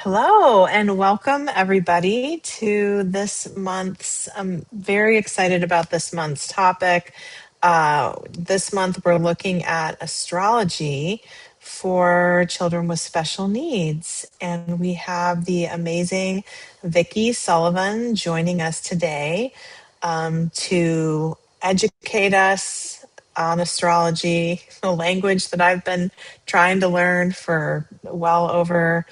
Hello and welcome everybody to this month's. I'm very excited about this month's topic. This month we're looking at astrology for children with special needs, and we have the amazing Vickie Sullivan joining us today to educate us on astrology, a language that I've been trying to learn for well over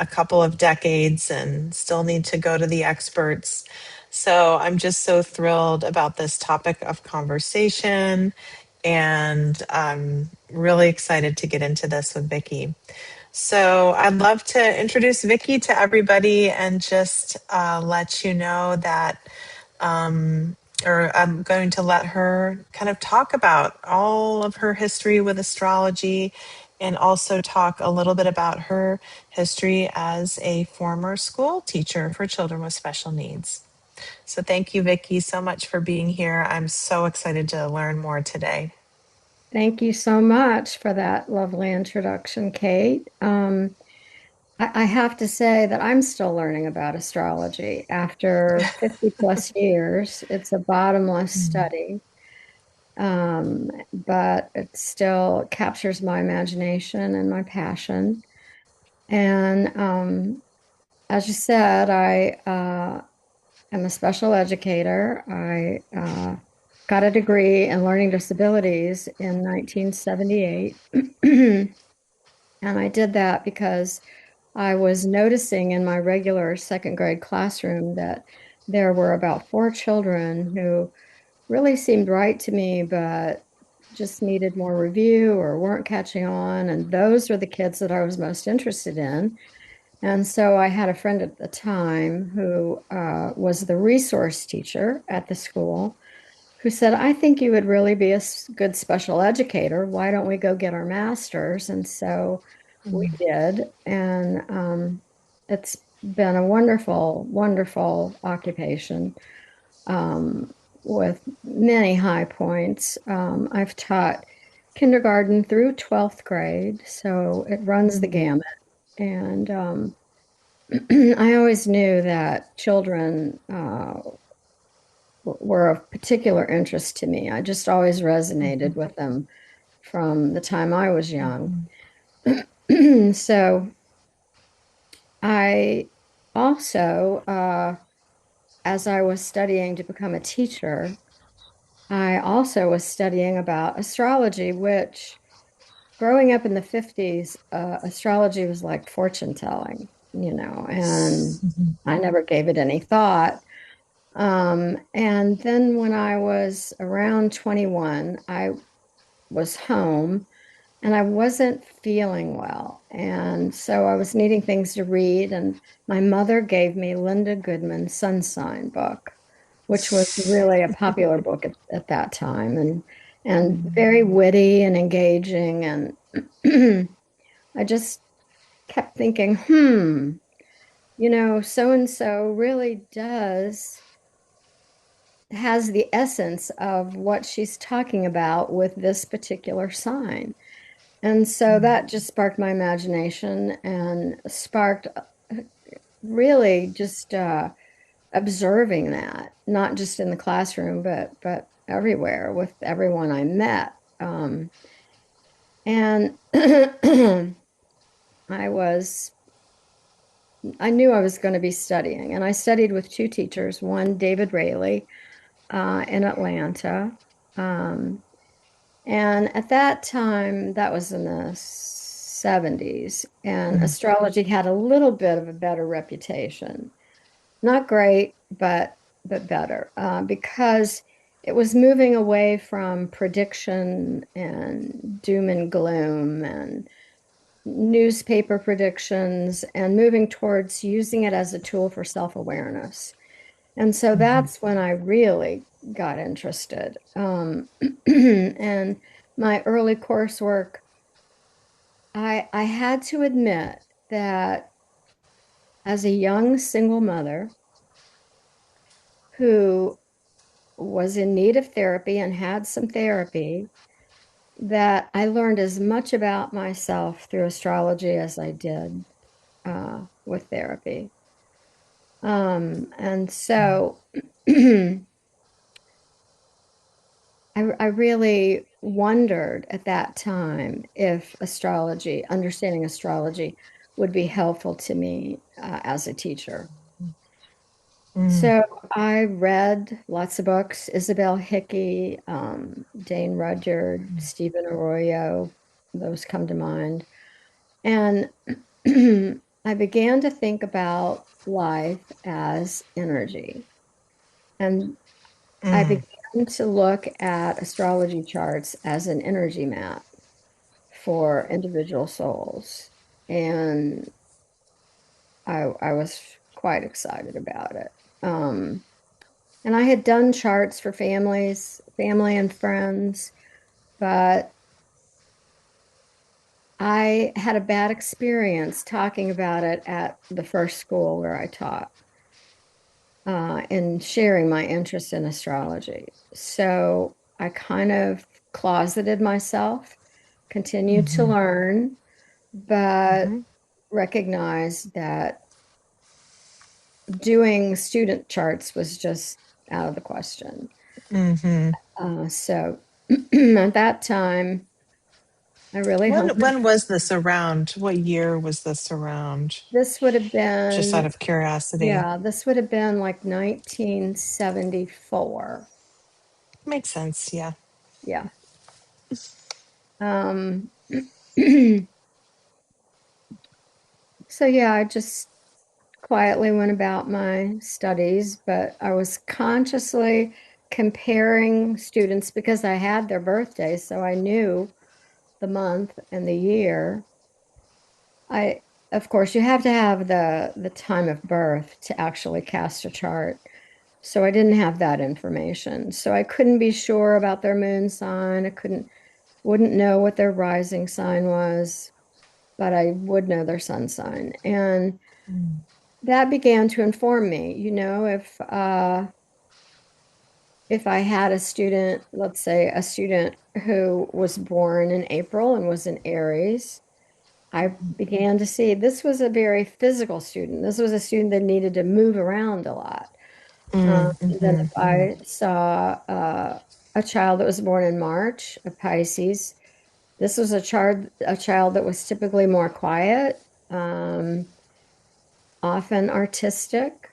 a couple of decades and still need to go to the experts. So I'm just so thrilled about this topic of conversation, and I'm really excited to get into this with Vickie. So I'd love to introduce Vickie to everybody and just let you know that or I'm going to let her kind of talk about all of her history with astrology and also talk a little bit about her history as a former school teacher for children with special needs. So thank you, Vickie, so much for being here. I'm so excited to learn more today. Thank you so much for that lovely introduction, Kate. I have to say that I'm still learning about astrology after 50 plus years. It's a bottomless Mm. study, but it still captures my imagination and my passion. And as you said, I am a special educator. I got a degree in learning disabilities in 1978. And I did that because I was noticing in my regular second grade classroom that there were about four children who really seemed right to me, but just needed more review or weren't catching on. And those were the kids that I was most interested in. And so I had a friend at the time who was the resource teacher at the school who said, I think you would really be a good special educator. Why don't we go get our master's? And so we Mm. did. And it's been a wonderful, wonderful occupation with many high points. I've taught kindergarten through 12th grade, so it runs the Mm. gamut. And I always knew that children were of particular interest to me. I just always resonated Mhm. with them from the time I was young. Mhm. So I also, as I was studying to become a teacher, I also was studying about astrology, which growing up in the 50s, astrology was like fortune telling, and Mhm. I never gave it any thought. And then when I was around 21, I was home and I wasn't feeling well. And so I was needing things to read. And my mother gave me Linda Goodman's Sun Sign book, which was really a popular book at that time and very witty and engaging. And I just kept thinking, so and so really does has the essence of what she's talking about with this particular sign. And so Mm. that just sparked my imagination and sparked really just observing that, not just in the classroom, but everywhere with everyone I met. And I was I knew I was going to be studying, and I studied with two teachers, one David Rayleigh in Atlanta. Um, And at that time, that was in the 70s, and Mm. astrology had a little bit of a better reputation. Not great, but better, because it was moving away from prediction and doom and gloom and newspaper predictions and moving towards using it as a tool for self-awareness. And so Mhm. that's when I really got interested. And my early coursework, I had to admit that as a young single mother who was in need of therapy and had some therapy, that I learned as much about myself through astrology as I did with therapy. And so I really wondered at that time if astrology, understanding astrology, would be helpful to me as a teacher. Mm, So I read lots of books, Isabel Hickey, Dane Rudyard, Stephen Arroyo, those come to mind. And I began to think about life as energy. And I mm, began to look at astrology charts as an energy map for individual souls. And I was quite excited about it. And I had done charts for families, family and friends, but I had a bad experience talking about it at the first school where I taught and sharing my interest in astrology. So I kind of closeted myself, continued to mhm, learn, but mhm, recognized that doing student charts was just out of the question. mhm. So at that time, I really hunkered. When was this around? What year was this around? This would have Just out been, of curiosity. yeah, this would have been like 1974. Makes sense, yeah. Yeah. Um, so yeah, I just quietly went about my studies, but I was consciously comparing students because I had their birthdays, so I knew the month and the year. I, of course, you have to have the time of birth to actually cast a chart. So I didn't have that information. So I couldn't be sure about their moon sign. Wouldn't know what their rising sign was, but I would know their sun sign. And Mm, that began to inform me, if I had a student, let's say a student who was born in April and was in Aries, I began to see this was a very physical student. This was a student that needed to move around a lot. Then mhm, if I saw a child that was born in March, a Pisces, this was a child that was typically more quiet, often artistic.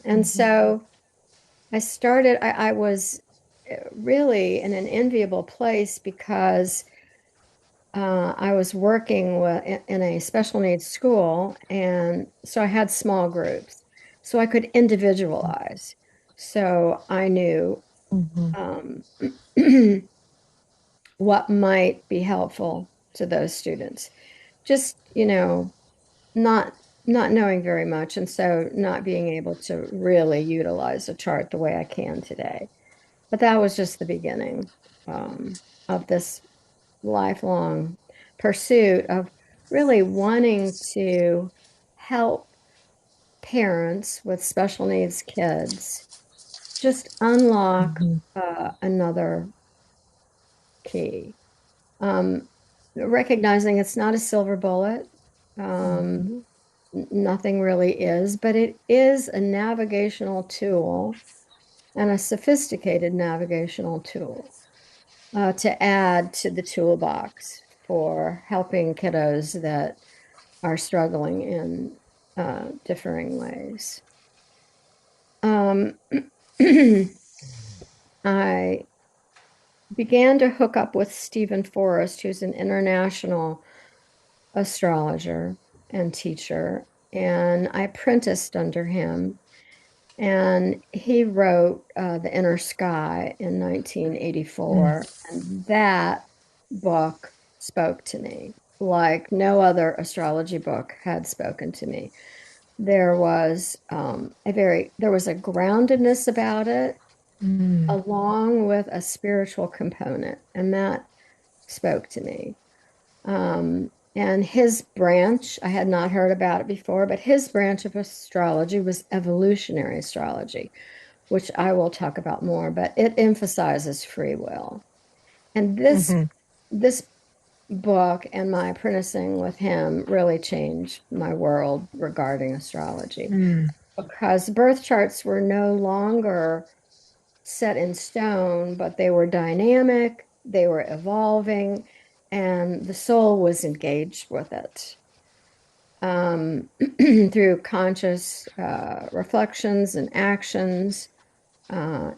And mhm, so I was really in an enviable place because I was working in a special needs school, and so I had small groups, so I could individualize. So I knew mhm, um, what might be helpful to those students. Just, not not knowing very much, and so not being able to really utilize a chart the way I can today. But that was just the beginning of this lifelong pursuit of really wanting to help parents with special needs kids just unlock mhm, another key. Um, Recognizing it's not a silver bullet, um, mhm, nothing really is, but it is a navigational tool and a sophisticated navigational tool to add to the toolbox for helping kiddos that are struggling in differing ways. Um, I began to hook up with Stephen Forrest, who's an international astrologer and teacher, and I apprenticed under him. And he wrote The Inner Sky in mm, 1984. And that book spoke to me like no other astrology book had spoken to me. There was a groundedness about it, mm, along with a spiritual component, and that spoke to me. And his branch, I had not heard about it before, but his branch of astrology was evolutionary astrology, which I will talk about more, but it emphasizes free will. And this mhm, this book and my apprenticing with him really changed my world regarding astrology Mm, because birth charts were no longer set in stone, but they were dynamic, they were evolving, and the soul was engaged with it through conscious reflections and actions.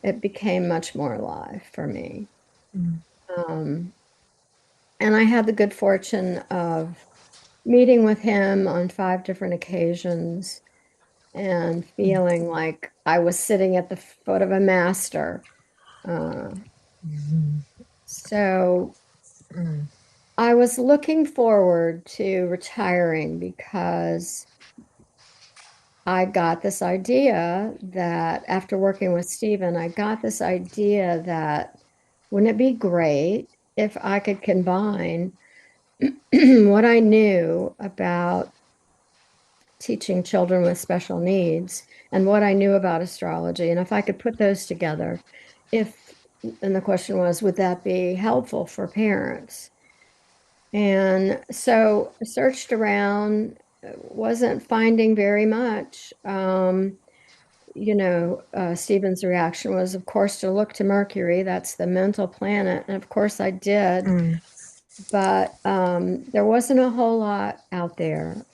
It became much more alive for me. mm, Um, and I had the good fortune of meeting with him on 5 different occasions and feeling like I was sitting at the foot of a master. Uh, so mm, I was looking forward to retiring because I got this idea that after working with Stephen, I got this idea that wouldn't it be great if I could combine what I knew about teaching children with special needs and what I knew about astrology. And if I could put those together, if, and the question was, would that be helpful for parents? And so I searched around, wasn't finding very much. Stephen's reaction was, of course, to look to Mercury. That's the mental planet. And of course, I did. mm, But there wasn't a whole lot out there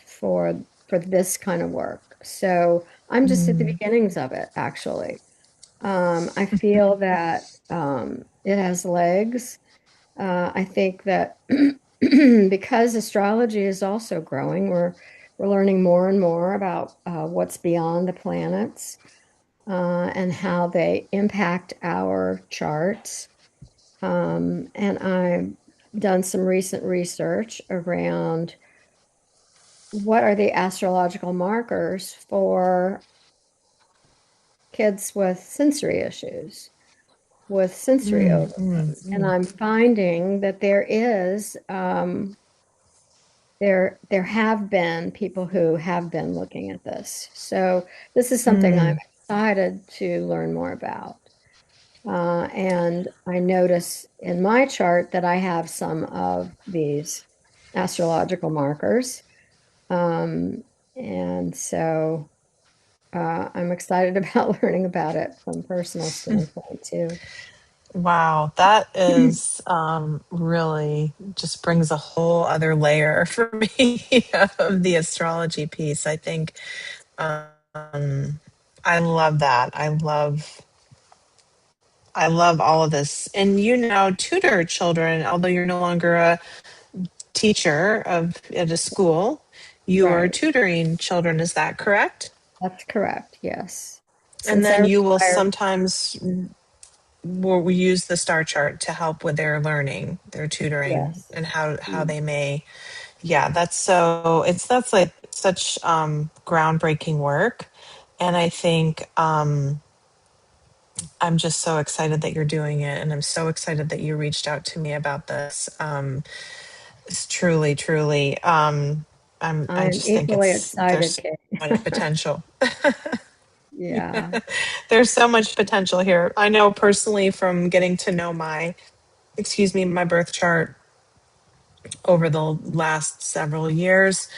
for this kind of work. So I'm just at the mm, beginnings of it, actually. I feel that it has legs. I think that because astrology is also growing, we're learning more and more about what's beyond the planets and how they impact our charts. And I've done some recent research around what are the astrological markers for kids with sensory issues, with sensory mm, mm, overload. And mm, I'm finding that there have been people who have been looking at this. So this is something I'm mm, excited to learn more about. And I notice in my chart that I have some of these astrological markers. Um, and so I'm excited about learning about it from a personal standpoint too. Wow, that is really just brings a whole other layer for me of the astrology piece. I think I love that. I love all of this. And you now tutor children, although you're no longer a teacher of at a school, you are Right. tutoring children. Is that correct? That's correct. Yes. And Since I then you will retired, sometimes will we use the star chart to help with their learning, their tutoring, yes. and how Mm. they may. Yeah, that's like such groundbreaking work, and I think I'm just so excited that you're doing it, and I'm so excited that you reached out to me about this. It's truly, truly. I I'm just think equally there's excited, Kate. so much potential. Yeah. There's so much potential here. I know personally from getting to know my birth chart over the last several years,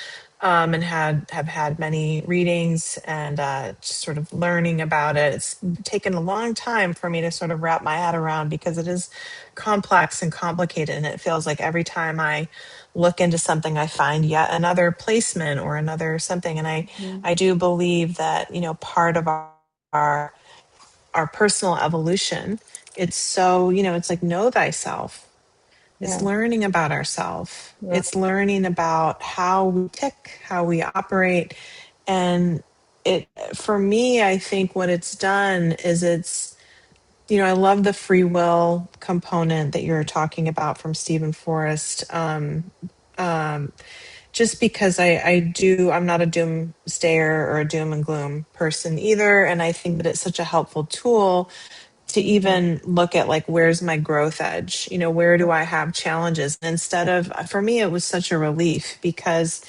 and have had many readings and just sort of learning about it. It's taken a long time for me to sort of wrap my head around because it is complex and complicated, and it feels like every time I look into something, I find yet another placement or another something. And Mhm. I do believe that part of our our personal evolution, it's so it's like know thyself. It's Yeah. learning about ourselves. Right. It's learning about how we tick, how we operate. And it, for me, I think what it's done is I love the free will component that you're talking about from Stephen Forrest. Just because I'm not a doomsayer or a doom and gloom person either. And I think that it's such a helpful tool to Mhm. even look at like where's my growth edge, where do I have challenges, instead of, for me it was such a relief because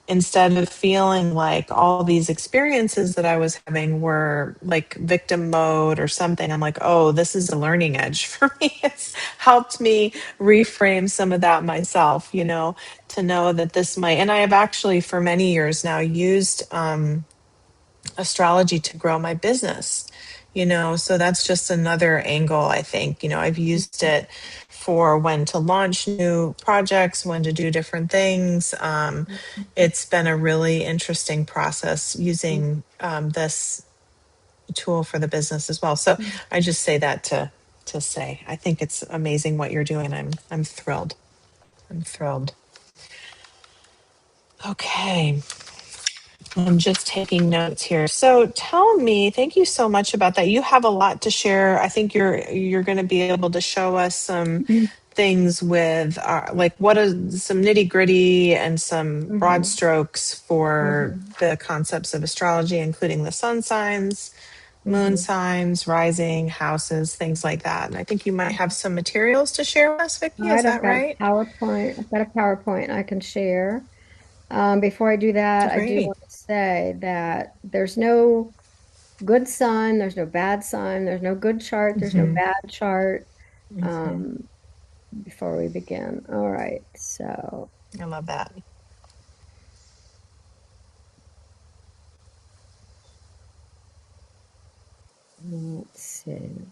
instead of feeling like all these experiences that I was having were like victim mode or something, I'm like, oh, this is a learning edge for me. It's helped me reframe some of that myself, to know that this might, and I have actually for many years now used astrology to grow my business, so that's just another angle. I think, I've used it for when to launch new projects, when to do different things. It's been a really interesting process using this tool for the business as well. So I just say that to say I think it's amazing what you're doing. I'm thrilled. I'm thrilled. Okay. I'm just taking notes here. So tell me, thank you so much about that. You have a lot to share. I think you're going to be able to show us some things with like what is some nitty gritty and some broad Mhm. strokes for Mhm. the concepts of astrology, including the sun signs, moon Mhm. signs, rising houses, things like that. And I think you might have some materials to share with us, All Vicki. Is right, that right? I've got a PowerPoint I can share. Before I do that, I do Great. want to say that there's no good sign, there's no bad sign, there's no good chart, there's no Hmm. bad chart. Hmm. Um, before we begin. All right, so I love that. let's see.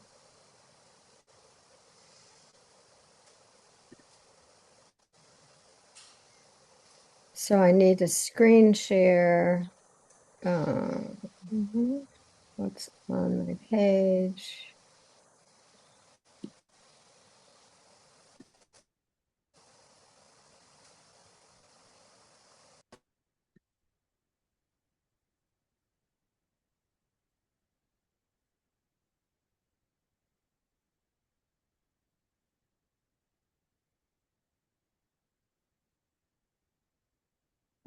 So I need to screen share uh, Hmm. what's on my page.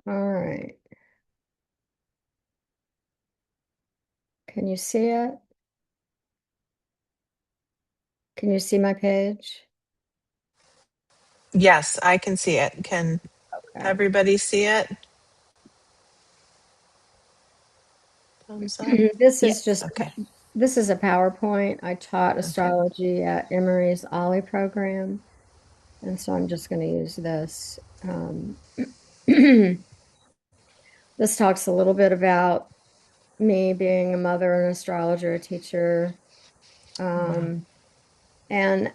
All right. Can you see it? Can you see my page? Yes, I can see it. Can Okay. everybody see it? Thumbs up. This is Yes. just Okay. this is a PowerPoint. I taught Okay. astrology at Emory's Ollie program, and so I'm just going to use this. This talks a little bit about me being a mother, an astrologer, a teacher. Wow. Um, and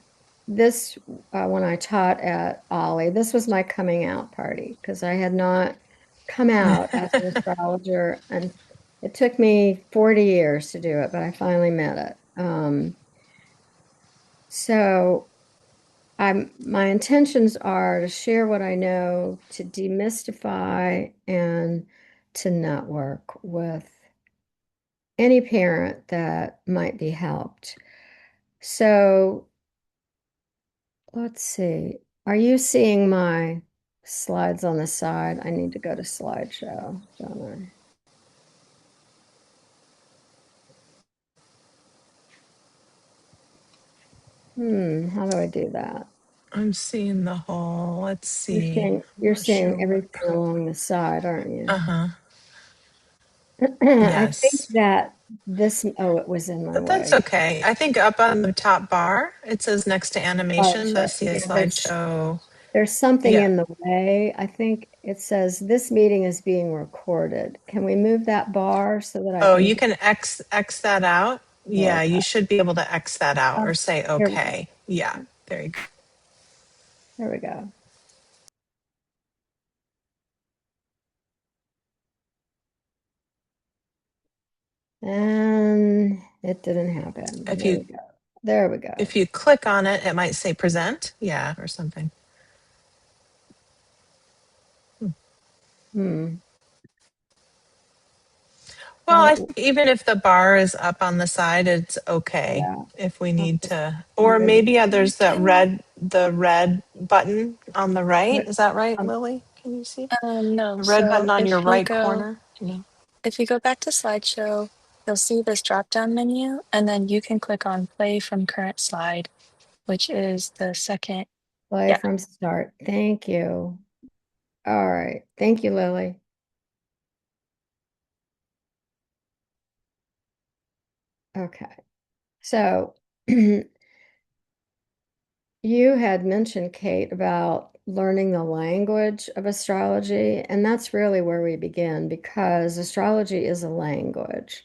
this, when I taught at Ollie, this was my coming out party because I had not come out as an astrologer. And it took me 40 years to do it, but I finally met it. So my intentions are to share what I know, to demystify, and to network with any parent that might be helped. So let's see. Are you seeing my slides on the side? I need to go to slideshow, don't I? How do I do that? I'm seeing the whole. Let's see. I'm You're not sure seeing what. everything along the side, aren't you? Uh huh. I think Yes. that it was in my But that's way. okay. I think up on the top bar, it says next to animation, the Slideshow. see a Yeah, slideshow. there's something Yeah. in the way. I think it says this meeting is being recorded. Can we move that bar so that I Oh, can you do can X that out. Yeah, okay. you should be able to X that out or Oh, say here we go. okay. Yeah. There you go. There we go. And it didn't happen. If There you we go. There we go. if you click on it, it might say present. Yeah, or something. Hmm. Well, I Oh, think even if the bar is up on the side, it's okay yeah. if we I'll need just to. Or move maybe it. there's the red button on the right. What? Is that right, Um, Lily? Can you see No. the red button So on your right corner? Yeah. if you go back to slideshow, you'll see this drop-down menu, and then you can click on play from current slide, which is the second. play Yeah. from start. Thank you. All right. Thank you, Lily. Okay. So you had mentioned, Kate, about learning the language of astrology, and that's really where we begin because astrology is a language.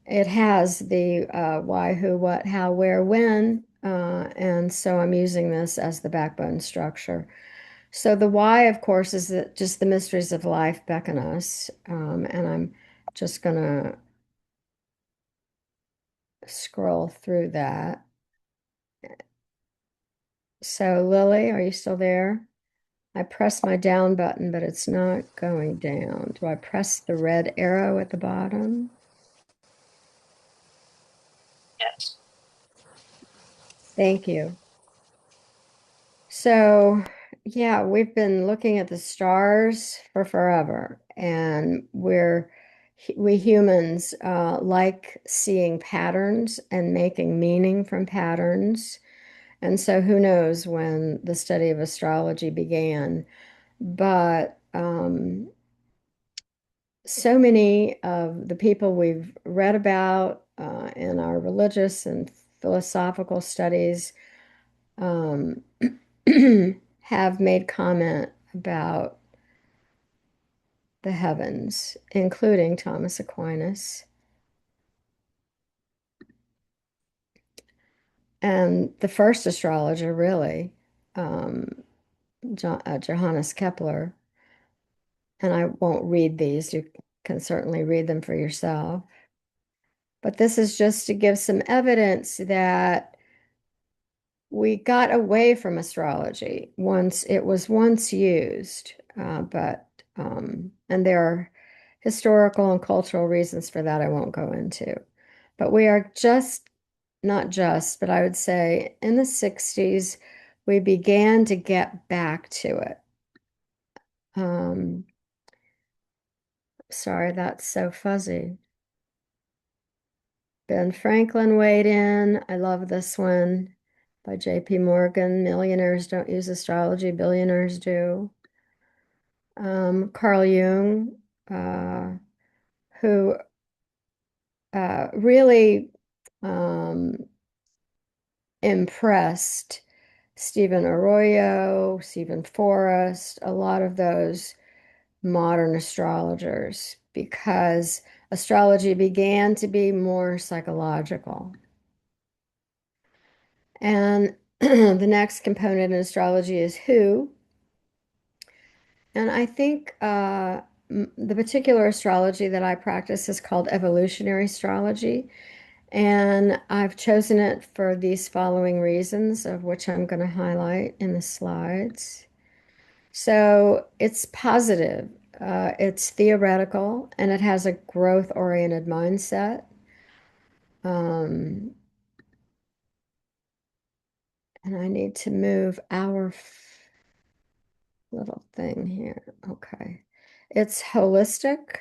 It has the why, who, what, how, where, when, and so I'm using this as the backbone structure. So the why, of course, is that just the mysteries of life beckon us, and I'm just gonna scroll through that. So Lily, are you still there? I press my down button, but it's not going down. Do I press the red arrow at the bottom? Yes. Thank you. So, yeah, we've been looking at the stars for forever, and we humans like seeing patterns and making meaning from patterns. And so, who knows when the study of astrology began? But so many of the people we've read about in our religious and philosophical studies um, have made comment about the heavens, including Thomas Aquinas. And the first astrologer, really, Johannes Kepler. And I won't read these, you can certainly read them for yourself. But this is just to give some evidence that we got away from astrology once it was once used, and there are historical and cultural reasons for that I won't go into. But we are just, not just, but I would say in the 60s, we began to get back to it. Um, sorry, that's so fuzzy. Ben Franklin weighed in. I love this one by J.P. Morgan. Millionaires don't use astrology, billionaires do. Carl Jung, uh, who really um, impressed Stephen Arroyo, Stephen Forrest, a lot of those modern astrologers, because astrology began to be more psychological. And the next component in astrology is who. And I think the particular astrology that I practice is called evolutionary astrology. And I've chosen it for these following reasons, of which I'm going to highlight in the slides. So it's positive, it's theoretical, and it has a growth-oriented mindset. Um, and I need to move our little thing here. Okay. It's holistic.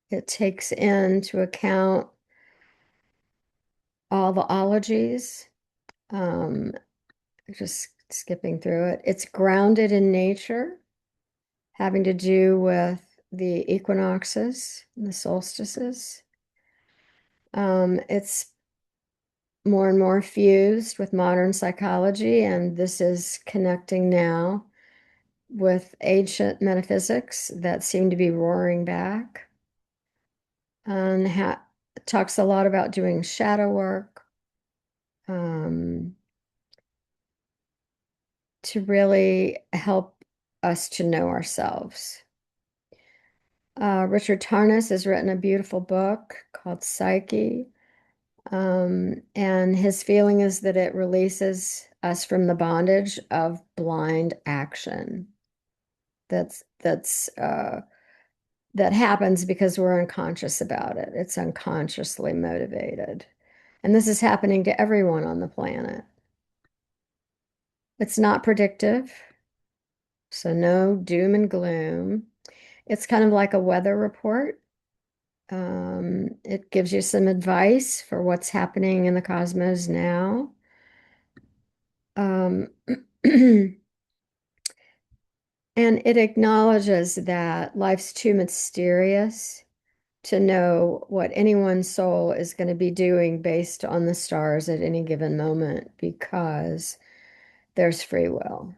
It takes into account all the ologies. Um, just skipping through it. It's grounded in nature, having to do with the equinoxes and the solstices. It's more and more fused with modern psychology, and this is connecting now with ancient metaphysics that seem to be roaring back. And talks a lot about doing shadow work um, to really help us to know ourselves. Richard Tarnas has written a beautiful book called Psyche. And his feeling is that it releases us from the bondage of blind action. That happens because we're unconscious about it. It's unconsciously motivated. And this is happening to everyone on the planet. It's not predictive, so no doom and gloom. It's kind of like a weather report. It gives you some advice for what's happening in the cosmos now. Um, and it acknowledges that life's too mysterious to know what anyone's soul is going to be doing based on the stars at any given moment because there's free will.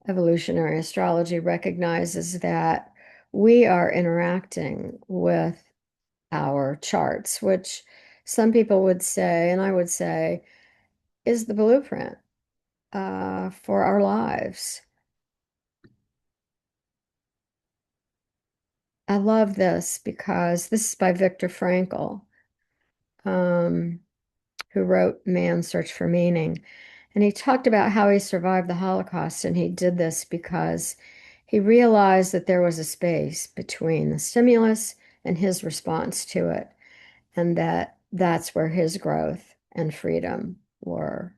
Evolutionary astrology recognizes that we are interacting with our charts, which some people would say, and I would say, is the blueprint for our lives. I love this because this is by Viktor Frankl, um, who wrote Man's Search for Meaning. And he talked about how he survived the Holocaust, and he did this because he realized that there was a space between the stimulus and his response to it, and that's where his growth and freedom were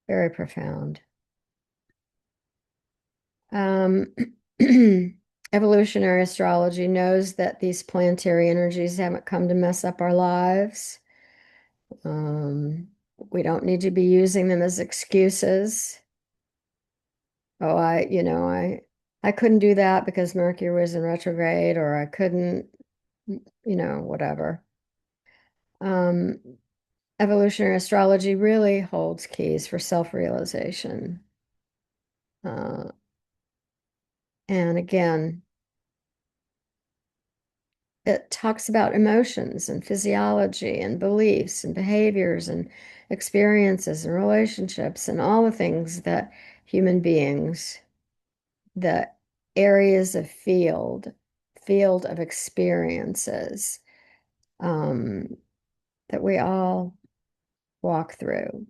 very profound. Um, Evolutionary astrology knows that these planetary energies haven't come to mess up our lives. Um, we don't need to be using them as excuses. Oh, I couldn't do that because Mercury was in retrograde, or I couldn't, whatever. Um, Evolutionary astrology really holds keys for self-realization. Uh, and again, it talks about emotions and physiology and beliefs and behaviors and experiences and relationships and all the things that human beings, the areas of field of experiences um, that we all walk through.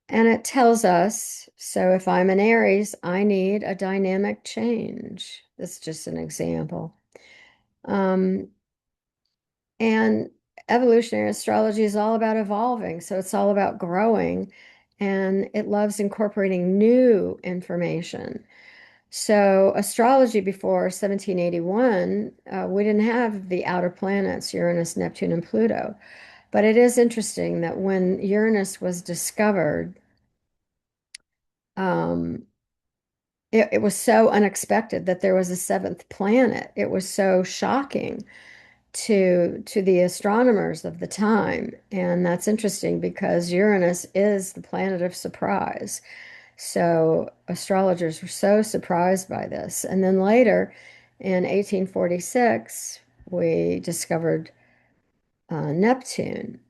And it tells us, so if I'm an Aries, I need a dynamic change. That's just an example. Um, and evolutionary astrology is all about evolving. So it's all about growing, and it loves incorporating new information. So astrology before 1781, we didn't have the outer planets, Uranus, Neptune, and Pluto. But it is interesting that when Uranus was discovered, um, it was so unexpected that there was a seventh planet. It was so shocking to the astronomers of the time. And that's interesting because Uranus is the planet of surprise. So astrologers were so surprised by this. And then later in 1846, we discovered Neptune.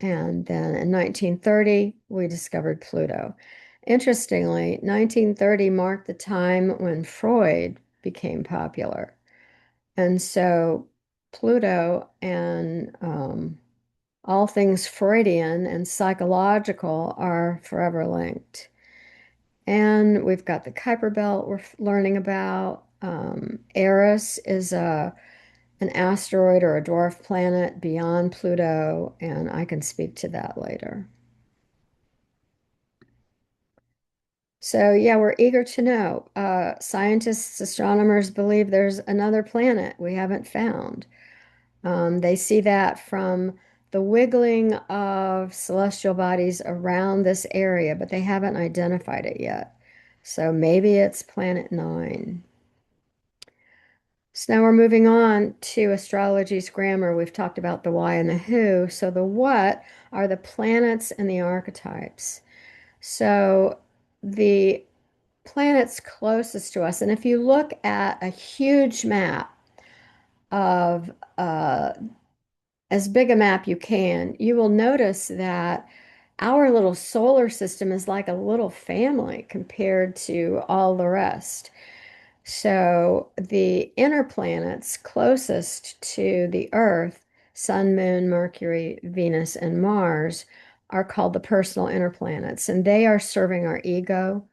And then in 1930, we discovered Pluto. Interestingly, 1930 marked the time when Freud became popular. And so Pluto and all things Freudian and psychological are forever linked. And we've got the Kuiper Belt we're learning about. Eris is an asteroid or a dwarf planet beyond Pluto, and I can speak to that later. So, yeah, we're eager to know. Scientists, astronomers believe there's another planet we haven't found. They see that from the wiggling of celestial bodies around this area, but they haven't identified it yet. So maybe it's Planet 9. So now we're moving on to astrology's grammar. We've talked about the why and the who. So the what are the planets and the archetypes. So the planets closest to us, and if you look at a huge map of as big a map you can, you will notice that our little solar system is like a little family compared to all the rest. So the inner planets closest to the Earth, Sun, Moon, Mercury, Venus, and Mars, are called the personal inner planets, and they are serving our ego.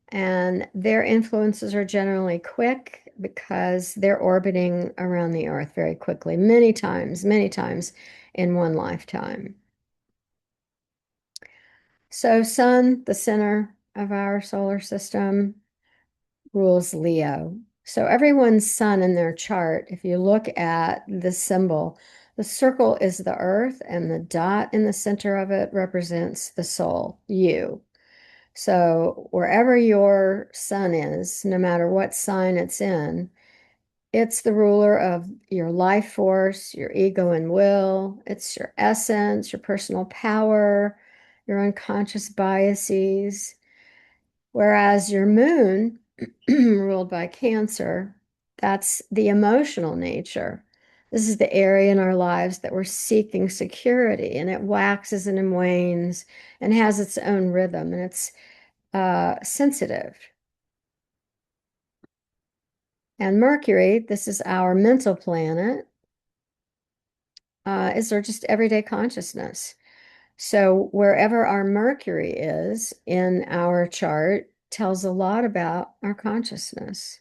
And their influences are generally quick because they're orbiting around the Earth very quickly, many times in one lifetime. So, Sun, the center of our solar system, rules Leo. So, everyone's sun in their chart, if you look at the symbol, the circle is the Earth, and the dot in the center of it represents the soul, you. So wherever your sun is, no matter what sign it's in, It's the ruler of your life force, your ego and will. It's your essence, your personal power, your unconscious biases. Whereas your moon, ruled by Cancer, that's the emotional nature. This is the area in our lives that we're seeking security, and it waxes and wanes and has its own rhythm, and it's sensitive. And Mercury, this is our mental planet, is our just everyday consciousness. So wherever our Mercury is in our chart tells a lot about our consciousness,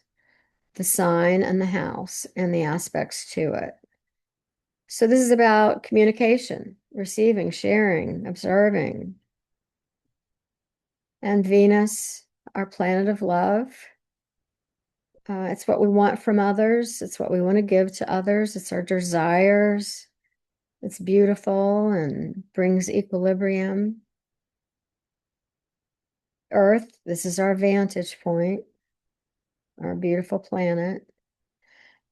the sign and the house and the aspects to it. So this is about communication, receiving, sharing, observing. And Venus, our planet of love. It's what we want from others. It's what we want to give to others. It's our desires. It's beautiful and brings equilibrium. Earth, this is our vantage point, our beautiful planet.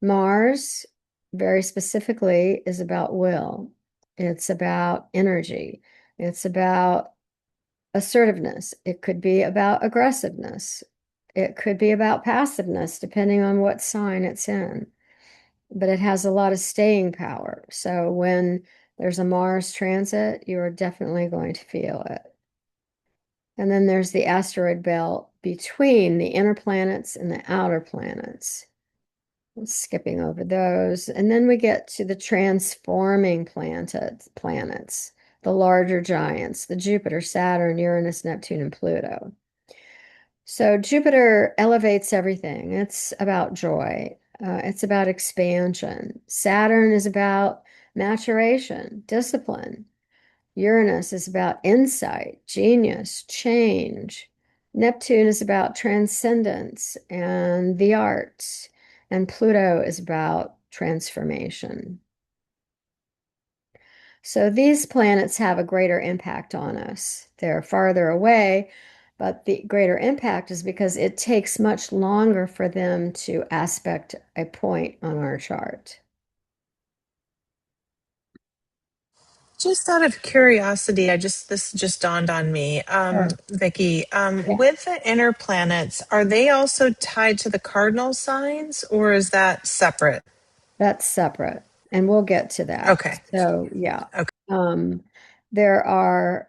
Mars, very specifically, is about will. It's about energy. It's about assertiveness. It could be about aggressiveness. It could be about passiveness, depending on what sign it's in. But it has a lot of staying power. So when there's a Mars transit, you're definitely going to feel it. And then there's the asteroid belt between the inner planets and the outer planets. I'm skipping over those. And then we get to the transforming planets, the larger giants, the Jupiter, Saturn, Uranus, Neptune, and Pluto. So Jupiter elevates everything. It's about joy. It's about expansion. Saturn is about maturation, discipline. Uranus is about insight, genius, change. Neptune is about transcendence and the arts. And Pluto is about transformation. So these planets have a greater impact on us. They're farther away, but the greater impact is because it takes much longer for them to aspect a point on our chart. Just out of curiosity, this just dawned on me, Sure. Vickie. Yeah, With the inner planets, are they also tied to the cardinal signs, or is that separate? that's separate, and we'll get to that. Okay. So, yeah. Okay. Um, there are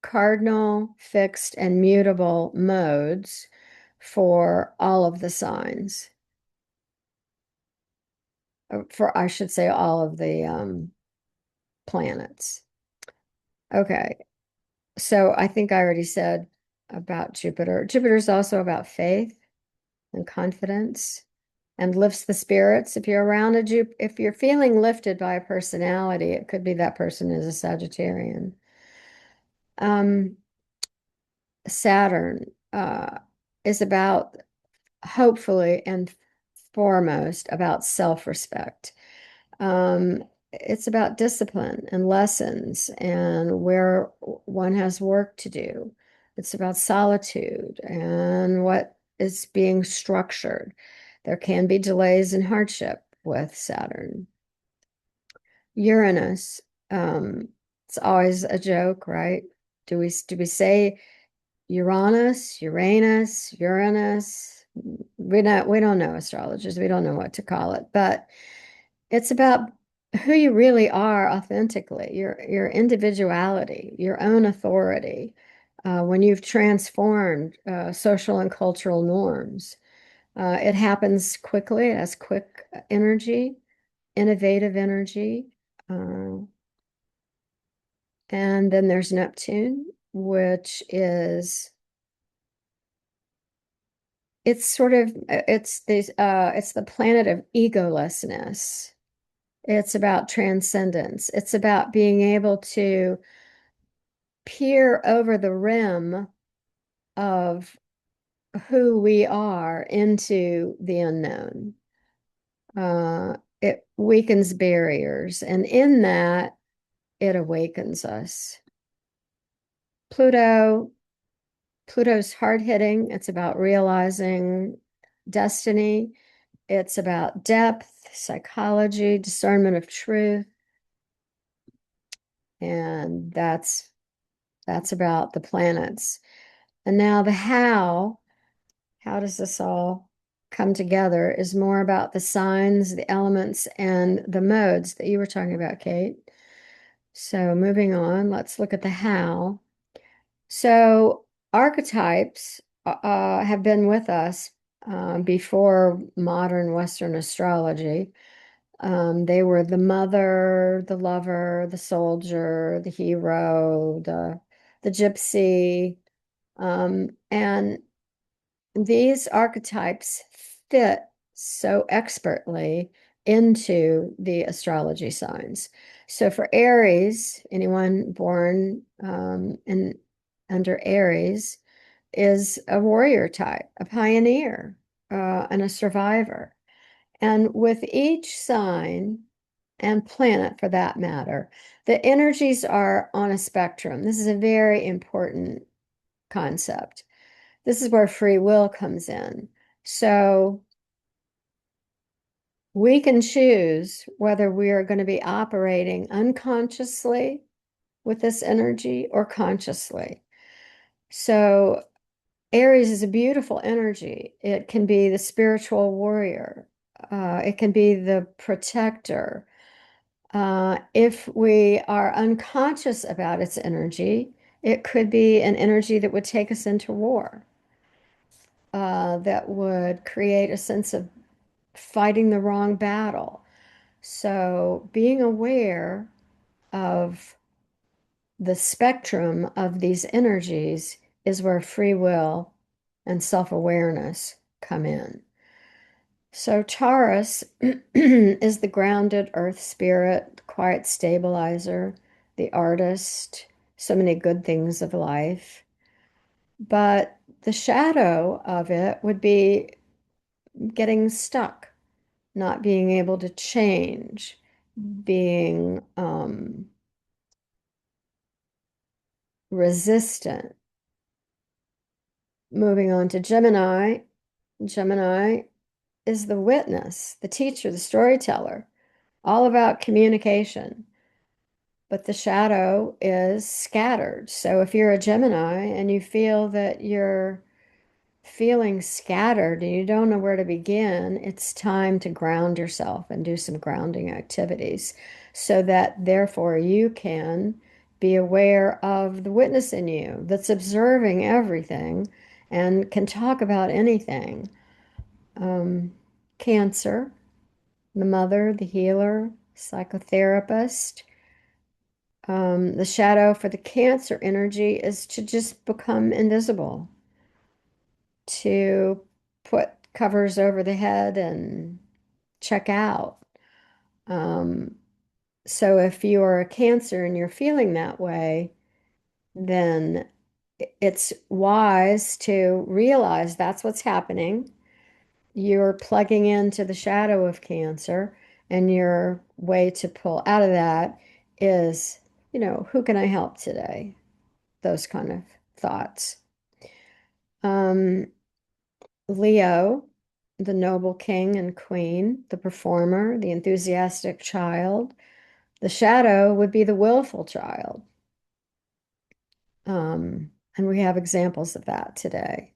cardinal, fixed, and mutable modes for all of the signs. For, I should say, all of the planets. Okay. So I think I already said about Jupiter. Jupiter is also about faith and confidence and lifts the spirits. If you're around if you're feeling lifted by a personality, it could be that person is a Sagittarian. Um, Saturn is about, hopefully and foremost, about self-respect. It's about discipline and lessons and where one has work to do. It's about solitude and what is being structured. There can be delays and hardship with Saturn. Uranus, it's always a joke, right? Do we say Uranus, Uranus, Uranus? We don't know astrologers. We don't know what to call it, but it's about who you really are authentically, your individuality, your own authority. When you've transformed social and cultural norms, it happens quickly. It has quick energy, innovative energy. Uh, and then there's Neptune, which is it's the planet of egolessness. It's about transcendence. It's about being able to peer over the rim of who we are into the unknown. It weakens barriers, and in that, it awakens us. Pluto, Pluto's hard hitting. It's about realizing destiny. It's about depth, psychology, discernment of truth, and that's about the planets. And now the how does this all come together is more about the signs, the elements, and the modes that you were talking about, Kate. So moving on, let's look at the how. So archetypes have been with us before modern Western astrology. They were the mother, the lover, the soldier, the hero, the gypsy, and these archetypes fit so expertly into the astrology signs. So for Aries, anyone born in under Aries is a warrior type, a pioneer, and a survivor. And with each sign and planet for that matter, the energies are on a spectrum. This is a very important concept. This is where free will comes in. So we can choose whether we are going to be operating unconsciously with this energy or consciously. So Aries is a beautiful energy. It can be the spiritual warrior. It can be the protector. If we are unconscious about its energy, it could be an energy that would take us into war, that would create a sense of fighting the wrong battle. So being aware of the spectrum of these energies is where free will and self-awareness come in. So Taurus is the grounded earth spirit, the quiet stabilizer, the artist, so many good things of life. But the shadow of it would be getting stuck, not being able to change, being resistant. Moving on to Gemini. Gemini is the witness, the teacher, the storyteller, all about communication. But the shadow is scattered. So if you're a Gemini and you feel that you're feeling scattered and you don't know where to begin, it's time to ground yourself and do some grounding activities so that therefore you can be aware of the witness in you that's observing everything and can talk about anything. Cancer, the mother, the healer, psychotherapist. The shadow for the Cancer energy is to just become invisible, to put covers over the head and check out. Um, so if you are a Cancer and you're feeling that way, then it's wise to realize that's what's happening. You're plugging into the shadow of Cancer, and your way to pull out of that is, who can I help today? Those kind of thoughts. Um, Leo, the noble king and queen, the performer, the enthusiastic child. The shadow would be the willful child. And we have examples of that today.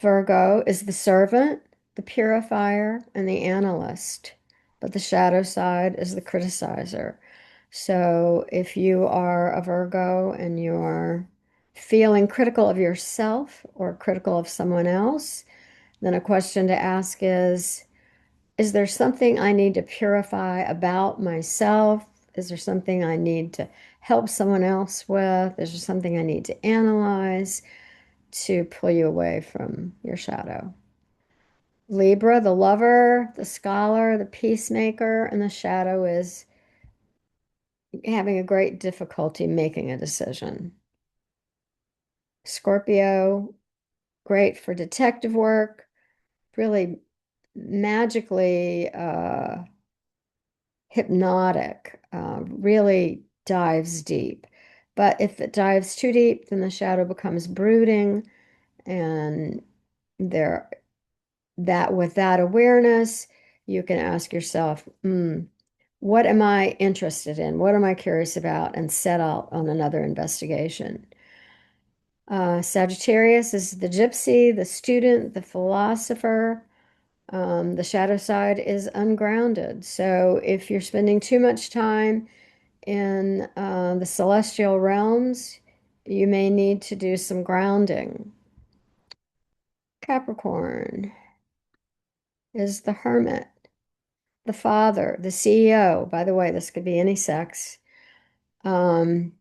Virgo is the servant, the purifier, and the analyst, but the shadow side is the criticizer. So if you are a Virgo and you're feeling critical of yourself or critical of someone else, then a question to ask is there something I need to purify about myself? Is there something I need to help someone else with? Is there something I need to analyze to pull you away from your shadow? Libra, the lover, the scholar, the peacemaker, and the shadow is having a great difficulty making a decision. Scorpio, great for detective work, really magically hypnotic, really dives deep. But if it dives too deep, then the shadow becomes brooding and that with that awareness, you can ask yourself, what am I interested in? What am I curious about? And set out on another investigation. Sagittarius is the gypsy, the student, the philosopher. The shadow side is ungrounded. So if you're spending too much time in the celestial realms, you may need to do some grounding. Capricorn is the hermit, the father, the CEO. By the way, this could be any sex. Um,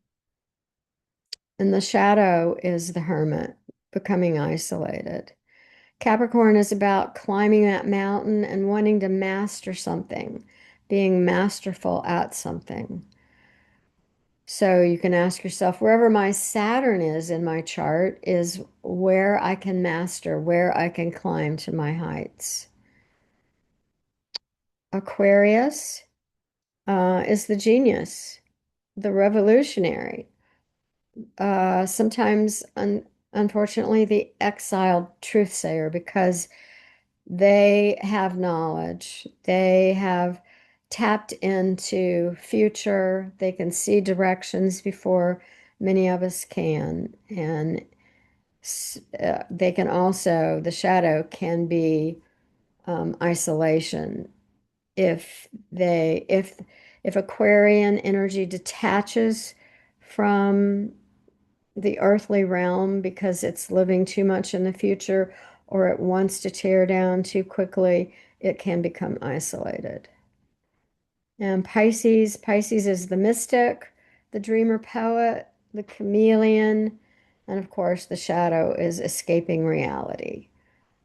and the shadow is the hermit, becoming isolated. Capricorn is about climbing that mountain and wanting to master something, being masterful at something. So you can ask yourself, wherever my Saturn is in my chart is where I can master, where I can climb to my heights. Aquarius is the genius, the revolutionary. Sometimes, unfortunately, the exiled truth sayer, because they have knowledge. They have tapped into future. They can see directions before many of us can. And they can also, the shadow can be isolation. If Aquarian energy detaches from the earthly realm because it's living too much in the future or it wants to tear down too quickly, it can become isolated. And Pisces is the mystic, the dreamer poet, the chameleon, and of course, the shadow is escaping reality.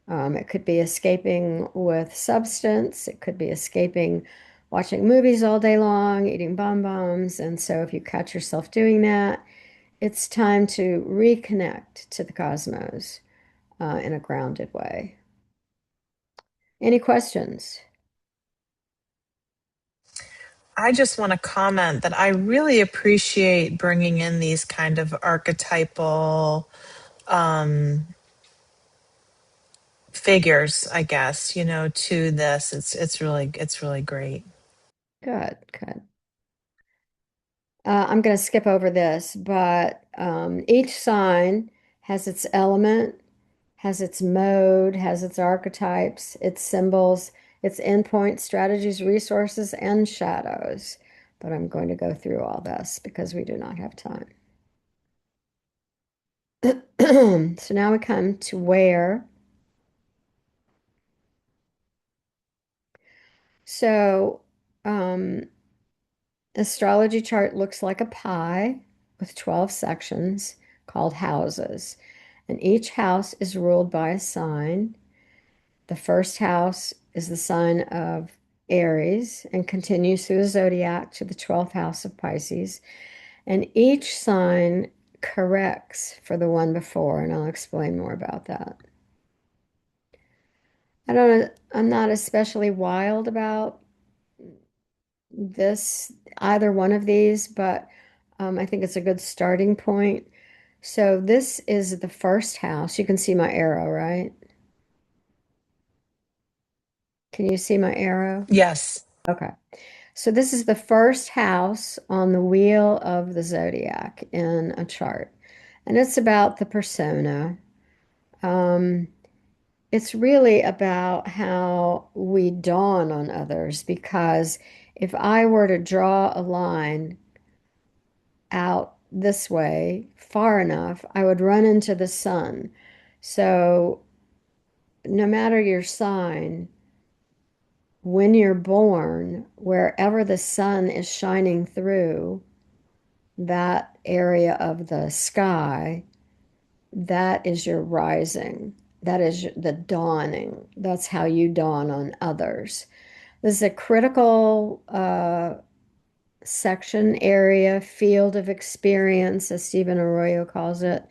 It could be escaping with substance, it could be escaping watching movies all day long, eating bonbons. And so, if you catch yourself doing that, it's time to reconnect to the cosmos in a grounded way. Any questions? I just want to comment that I really appreciate bringing in these kind of archetypal figures, I guess, to this. It's really great. Good, good. I'm going to skip over this, but each sign has its element, has its mode, has its archetypes, its symbols, its endpoints, strategies, resources, and shadows. But I'm going to go through all this because we do not have time. So now we come to where. So, astrology chart looks like a pie with 12 sections called houses, and each house is ruled by a sign. The first house is the sign of Aries and continues through the zodiac to the 12th house of Pisces, and each sign corrects for the one before, and I'll explain more about that. I'm not especially wild about this, either one of these, but I think it's a good starting point. So this is the first house. You can see my arrow, right? Can you see my arrow? Yes. Okay. So this is the first house on the wheel of the zodiac in a chart. And it's about the persona. Um, it's really about how we dawn on others, because if I were to draw a line out this way far enough, I would run into the sun. So no matter your sign, when you're born, wherever the sun is shining through that area of the sky, that is your rising. That is the dawning. That's how you dawn on others. This is a critical section, area, field of experience, as Stephen Arroyo calls it,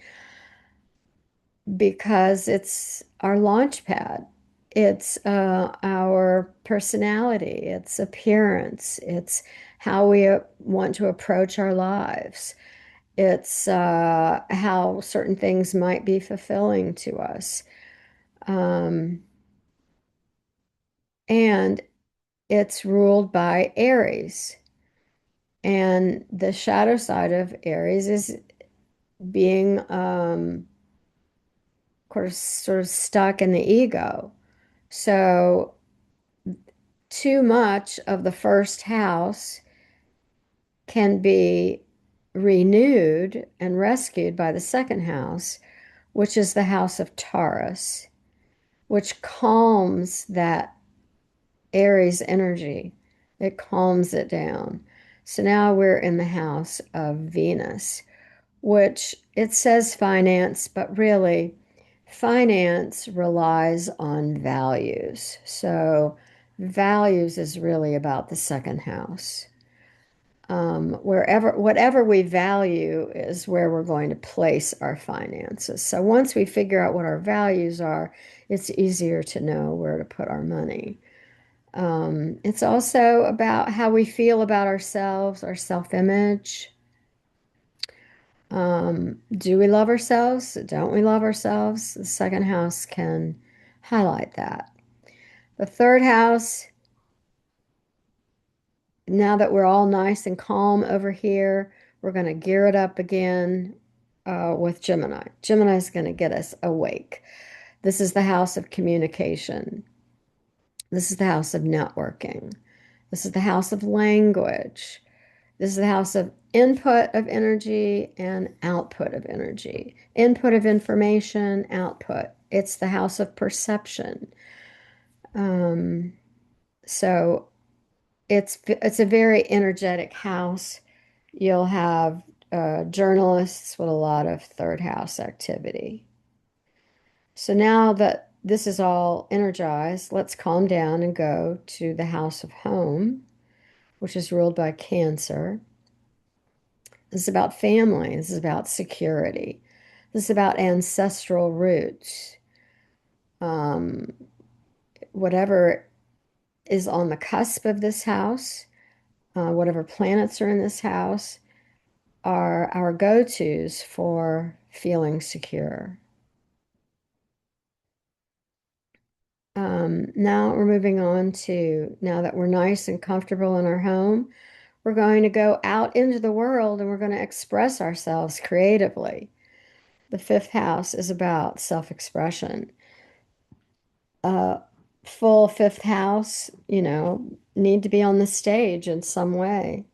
because it's our launch pad. It's our personality, it's appearance, it's how we want to approach our lives. It's how certain things might be fulfilling to us. Um, and it's ruled by Aries. And the shadow side of Aries is being sort of stuck in the ego. So too much of the first house can be renewed and rescued by the second house, which is the house of Taurus, which calms that Aries energy. It calms it down. So now we're in the house of Venus, which it says finance, but really finance relies on values. So values is really about the second house. Whatever we value is where we're going to place our finances. So once we figure out what our values are, it's easier to know where to put our money. It's also about how we feel about ourselves, our self-image. Do we love ourselves? Don't we love ourselves? The second house can highlight that. The third house, now that we're all nice and calm over here, we're going to gear it up again with Gemini. Gemini is going to get us awake. This is the house of communication. This is the house of networking. This is the house of language. This is the house of input of energy and output of energy. Input of information, output. It's the house of perception. So it's a very energetic house. You'll have journalists with a lot of third house activity. So now that this is all energized, let's calm down and go to the house of home, which is ruled by Cancer. This is about family. This is about security. This is about ancestral roots. Um, whatever is on the cusp of this house, whatever planets are in this house, are our go-tos for feeling secure. Now we're moving on to, now that we're nice and comfortable in our home, we're going to go out into the world and we're going to express ourselves creatively. The fifth house is about self-expression. Uh, Full fifth house, need to be on the stage in some way.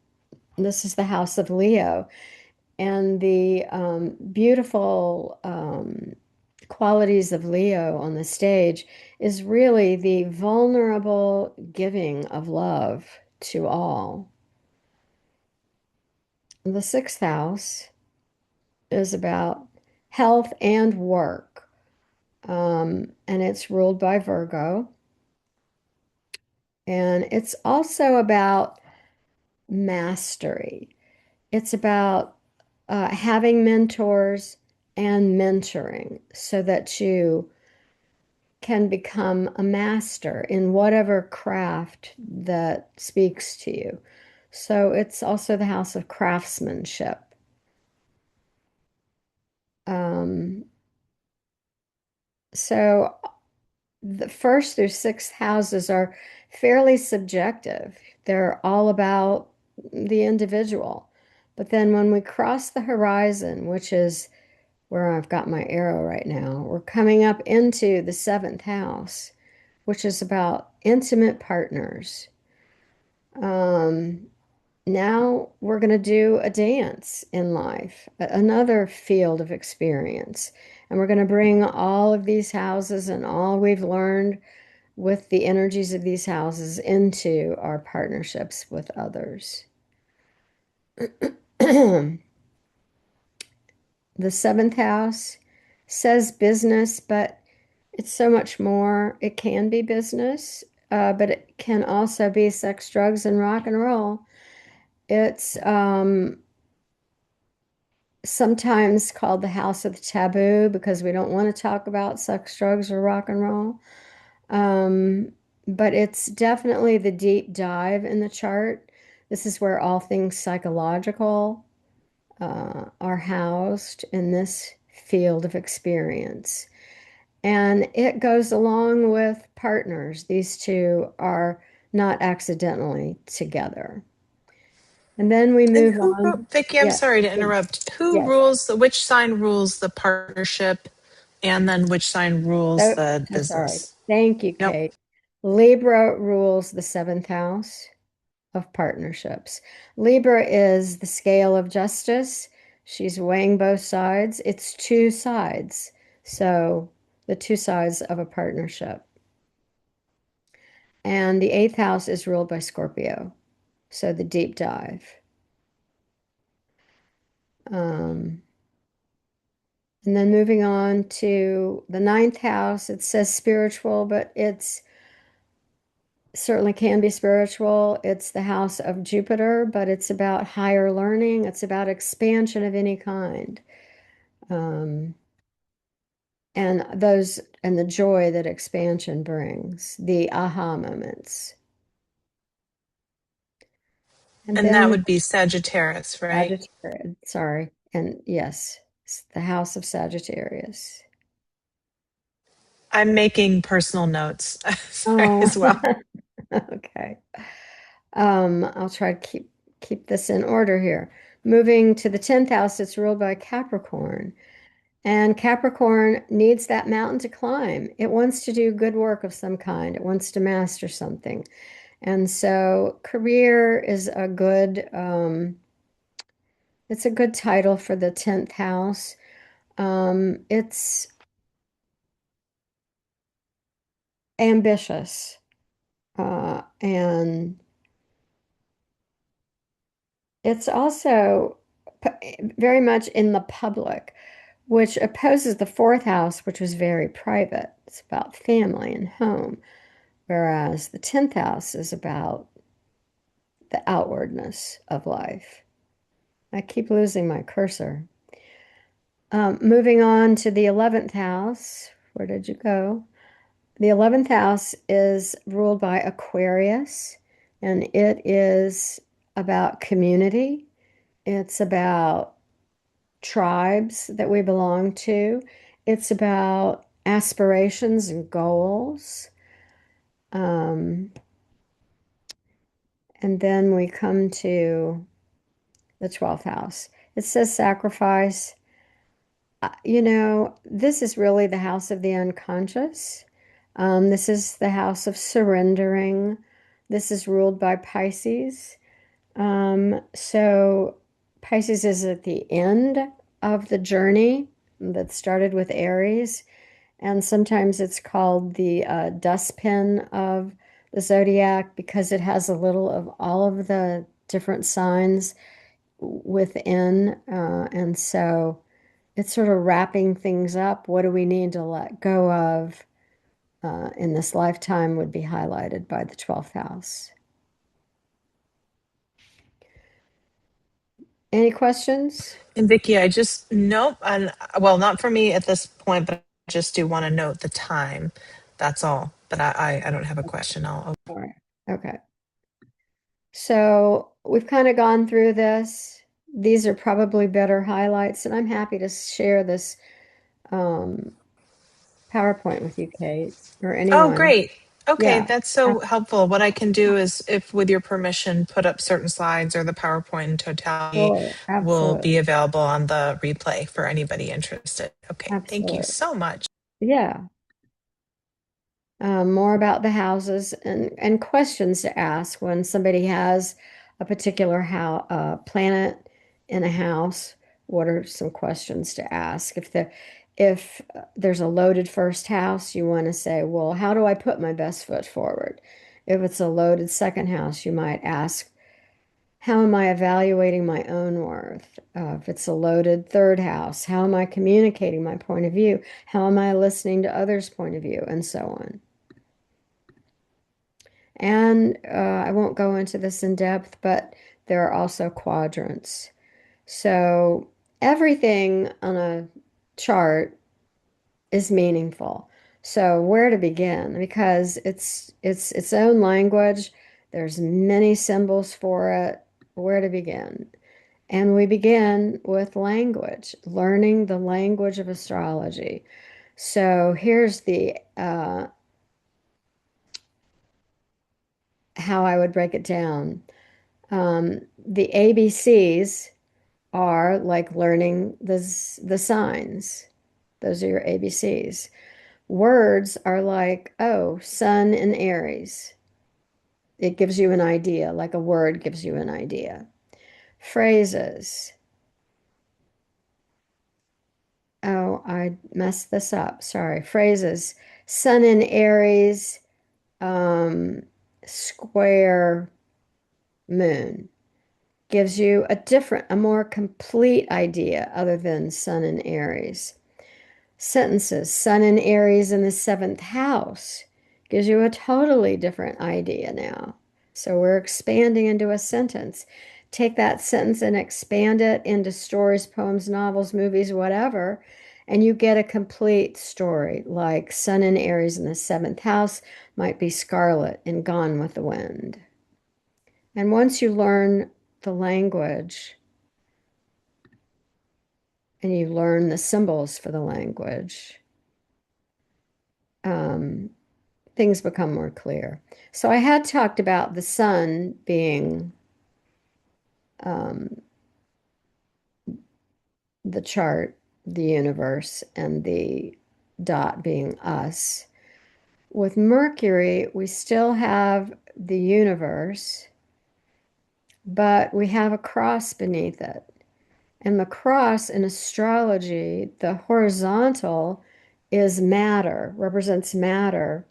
This is the house of Leo. And the beautiful qualities of Leo on the stage is really the vulnerable giving of love to all. The sixth house is about health and work, and it's ruled by Virgo. And it's also about mastery. It's about having mentors and mentoring so that you can become a master in whatever craft that speaks to you. So it's also the house of craftsmanship. Um, so the first through sixth houses are fairly subjective. They're all about the individual. But then when we cross the horizon, which is where I've got my arrow right now, we're coming up into the seventh house, which is about intimate partners. Um, Now we're going to do a dance in life, another field of experience. And we're going to bring all of these houses and all we've learned with the energies of these houses into our partnerships with others. The seventh house says business, but it's so much more. It can be business, but it can also be sex, drugs, and rock and roll. It's sometimes called the house of the taboo because we don't want to talk about sex, drugs, or rock and roll. But it's definitely the deep dive in the chart. This is where all things psychological are housed in this field of experience. And it goes along with partners. These two are not accidentally together. And then we And move on. Vicki, I'm Yeah, sorry to interrupt. Who yes. rules which sign rules the partnership and then which sign rules So, the I'm sorry. business? Thank you, Nope. Kate. Libra rules the seventh house of partnerships. Libra is the scale of justice. She's weighing both sides. It's two sides. So, the two sides of a partnership. And the eighth house is ruled by Scorpio. So, the deep dive. Um, and then moving on to the ninth house, it says spiritual, but it's certainly can be spiritual. It's the house of Jupiter, but it's about higher learning. It's about expansion of any kind. Um, and the joy that expansion brings, the aha moments. And And that then would be Sagittarius, right? Sagittarius, sorry. And yes, it's the house of Sagittarius. I'm making personal notes sorry, Oh, as well. okay. I'll try to keep this in order here. Moving to the 10th house, it's ruled by Capricorn. And Capricorn needs that mountain to climb. It wants to do good work of some kind. It wants to master something. And so career is it's a good title for the 10th house. It's ambitious, and it's also very much in the public, which opposes the fourth house, which was very private. It's about family and home, whereas the 10th house is about the outwardness of life. I keep losing my cursor. Moving on to the 11th house. Where did you go? The 11th house is ruled by Aquarius, and it is about community. It's about tribes that we belong to. It's about aspirations and goals. Um, and then we come to the 12th house. It says sacrifice. This is really the house of the unconscious. This is the house of surrendering. This is ruled by Pisces. So Pisces is at the end of the journey that started with Aries, and sometimes it's called the dustpan of the zodiac because it has a little of all of the different signs within, and so it's sort of wrapping things up. What do we need to let go of in this lifetime would be highlighted by the 12th house. Any questions? And Vicki, I just nope, and well, not for me at this point, but I just do want to note the time. That's all. But I don't have a question. I'll All right. Okay. So we've kind of gone through this. These are probably better highlights, and I'm happy to share this um, PowerPoint with you, Kate, or Oh, anyone. great. Okay, Yeah, that's so helpful. What I can do is, if with your permission, put up certain slides or the PowerPoint in totality sure. will be Absolutely. available on the replay for anybody interested. Okay, thank you Absolutely. so much. Yeah. More about the houses and questions to ask when somebody has a particular planet in a house. What are some questions to ask? If there's a loaded first house, you want to say, well, how do I put my best foot forward? If it's a loaded second house, you might ask, how am I evaluating my own worth? If it's a loaded third house, how am I communicating my point of view? How am I listening to others' point of view? And so on. And I won't go into this in depth, but there are also quadrants. So everything on a chart is meaningful. So where to begin? Because it's its own language. There's many symbols for it. Where to begin? And we begin with language, learning the language of astrology. So here's the how I would break it down. The ABCs are like learning the signs. Those are your ABCs. Words are like, oh, sun in Aries. It gives you an idea, like a word gives you an idea. Phrases. Oh, I messed this up. Sorry. Phrases. Sun in Aries, um, square moon gives you a more complete idea other than sun in Aries. Sentences. Sun in Aries in the seventh house gives you a totally different idea now. So we're expanding into a sentence. Take that sentence and expand it into stories, poems, novels, movies, whatever, and you get a complete story. Like Sun in Aries in the seventh house might be Scarlet in Gone with the Wind. And once you learn the language and you learn the symbols for the language, um, things become more clear. So I had talked about the sun being um, the chart, the universe, and the dot being us. With Mercury, we still have the universe, but we have a cross beneath it. And the cross in astrology, the horizontal is matter, represents matter,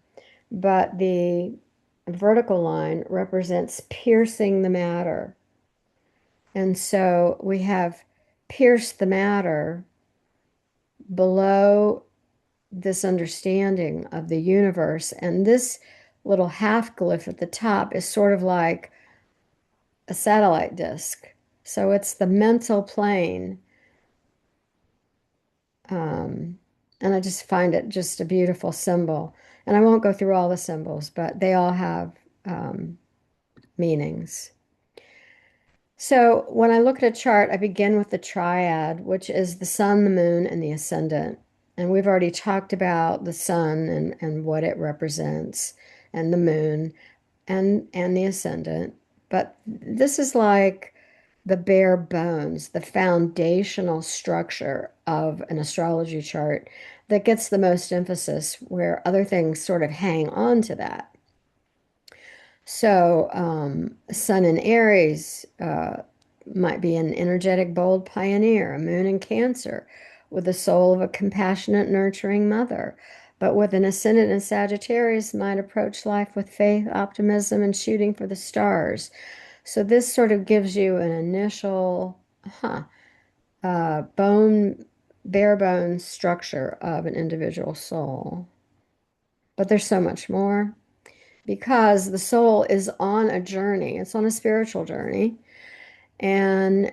but the vertical line represents piercing the matter. And so we have pierced the matter below this understanding of the universe. And this little half glyph at the top is sort of like a satellite disk. So it's the mental plane. Um, and I just find it just a beautiful symbol. And I won't go through all the symbols, but they all have meanings. So when I look at a chart, I begin with the triad, which is the sun, the moon, and the ascendant. And we've already talked about the sun and what it represents, and the moon and the ascendant. But this is like the bare bones, the foundational structure of an astrology chart that gets the most emphasis, where other things sort of hang on to that. So, Sun in Aries might be an energetic, bold pioneer, a moon in Cancer with the soul of a compassionate, nurturing mother. But with an ascendant in Sagittarius, might approach life with faith, optimism, and shooting for the stars. So, this sort of gives you an initial, bare bones structure of an individual soul. But there's so much more because the soul is on a journey. It's on a spiritual journey. And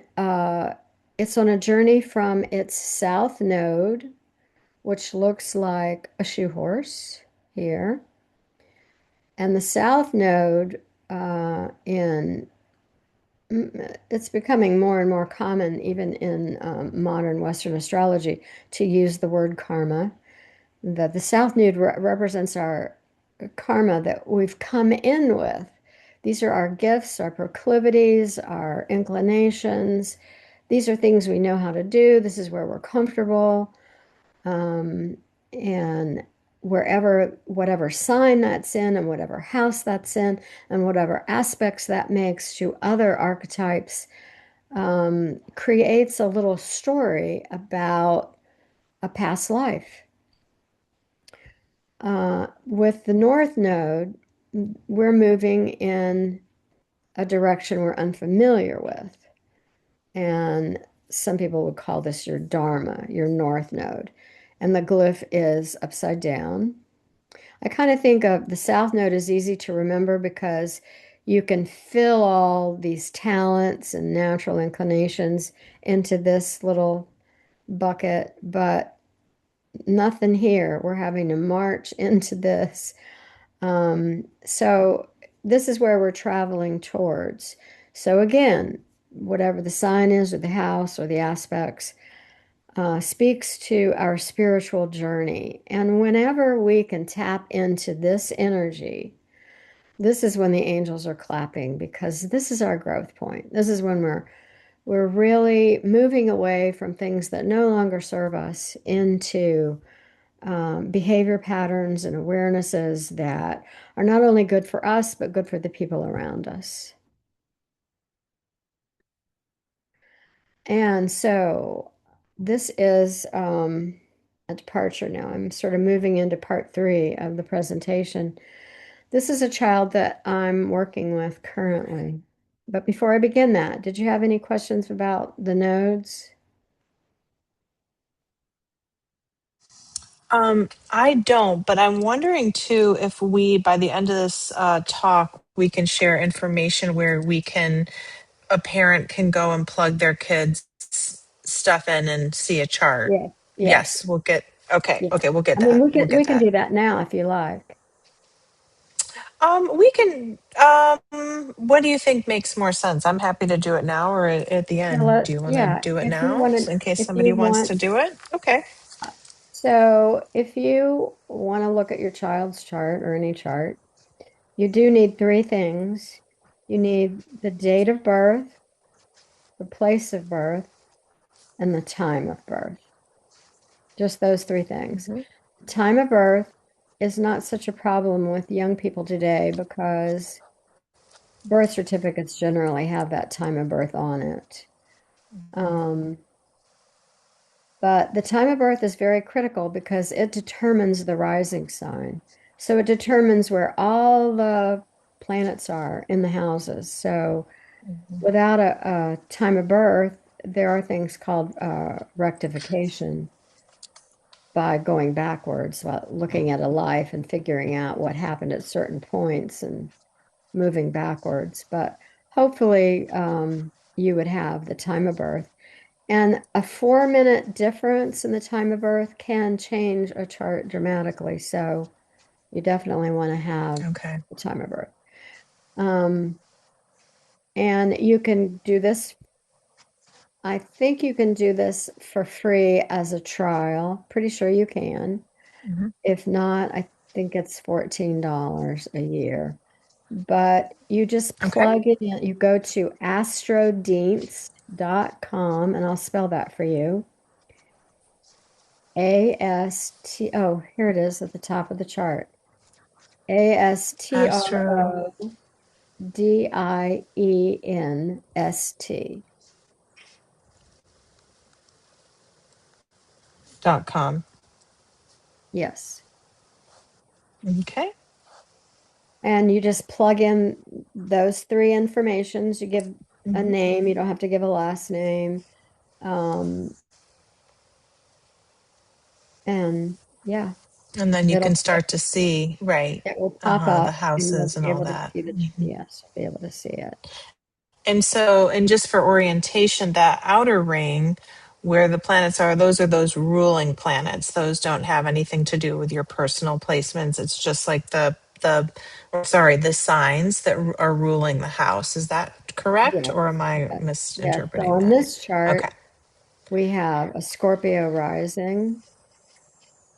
it's on a journey from its south node, which looks like a shoe horse here. And the south node it's becoming more and more common, even in modern Western astrology, to use the word karma. That the south node represents our karma that we've come in with. These are our gifts, our proclivities, our inclinations. These are things we know how to do. This is where we're comfortable. And whatever sign that's in, and whatever house that's in, and whatever aspects that makes to other archetypes, creates a little story about a past life. With the North Node, we're moving in a direction we're unfamiliar with. And some people would call this your Dharma, your North Node. And the glyph is upside down. I kind of think of the South Node as easy to remember because you can fill all these talents and natural inclinations into this little bucket, but nothing here. We're having to march into this. So this is where we're traveling towards. So again, whatever the sign is, or the house, or the aspects, speaks to our spiritual journey. And whenever we can tap into this energy, this is when the angels are clapping because this is our growth point. This is when we're really moving away from things that no longer serve us into behavior patterns and awarenesses that are not only good for us, but good for the people around us. And so this is a departure now. I'm sort of moving into part 3 of the presentation. This is a child that I'm working with currently. But before I begin that, did you have any questions about the nodes? I don't, but I'm wondering too if we, by the end of this talk, we can share information where a parent can go and plug their kids' stuff in and see a chart. Yeah. Yes. Yes, we'll get, okay, Yeah. okay, we'll get I mean, that. we We'll can get we can that. do that now if you like. We can, what do you think makes more sense? I'm happy to do it now or at the Yeah, end. Do you want to yeah, do it if you now want to, in case if you somebody wants want, to do it? Okay. so if you want to look at your child's chart or any chart, you do need 3 things. You need the date of birth, the place of birth, and the time of birth. Just those 3 things. Mhm. Time of birth is not such a problem with young people today because birth certificates generally have that time of birth on it. Um, but the time of birth is very critical because it determines the rising sign. So it determines where all the planets are in the houses. So without a time of birth, there are things called rectification by going backwards, looking at a life and figuring out what happened at certain points and moving backwards. But hopefully, you would have the time of birth. And a 4-minute difference in the time of birth can change a chart dramatically. So you definitely want to have Okay. the time of birth. Um, and you can do this. I think you can do this for free as a trial. Pretty sure you can. Mhm. If not, I think it's $14 a year. But you just Okay. plug it in. You go to astrodienst.com, and I'll spell that for you. Oh, here it is at the top of the chart. Astro ASTRODIENST. .com. Yes. Okay. And you just plug in those 3 informations. You give a Mhm. name, you don't have to give a last name. Um, and yeah, And then you it'll can start to see, right, it will pop the up and you'll houses and be all able to that. see the Mhm. yes, be able to see it. And so, and just for orientation, that outer ring where the planets are those ruling planets. Those don't have anything to do with your personal placements. It's just like the signs that are ruling the house. Is that correct? Or Yes, am I yes, yes. So misinterpreting on that? this chart, Okay. we have a Scorpio rising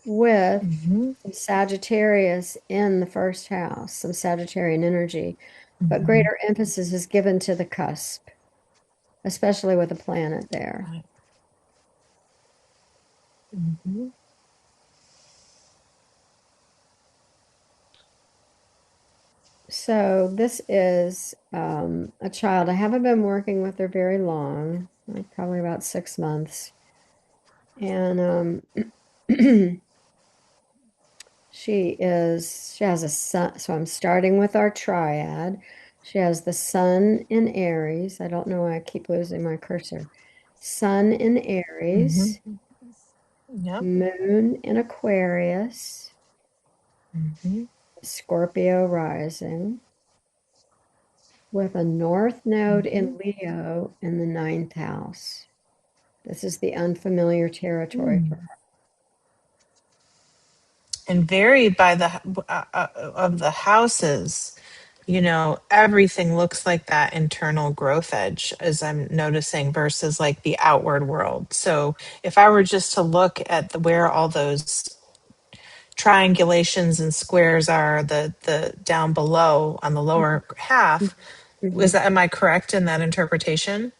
with Hmm. some Sagittarius in the first house, some Sagittarian energy, but Hmm. greater emphasis is given to the cusp, especially with a planet there. Hmm. So this is a child. I haven't been working with her very long, like probably about 6 months. And she has a sun. So I'm starting with our triad. She has the sun in Aries. I don't know why I keep losing my cursor. Sun in Hmm. Aries, Yep. moon in Aquarius, Hmm. Scorpio rising, with a north node Hmm. in Leo in the ninth house. This is the unfamiliar territory for her. And vary by the of the houses. everything looks like that internal growth edge, as I'm noticing, versus like the outward world. So if I were just to look at where all those triangulations and squares are, the down below on the lower half, Mhm. am I correct in that interpretation?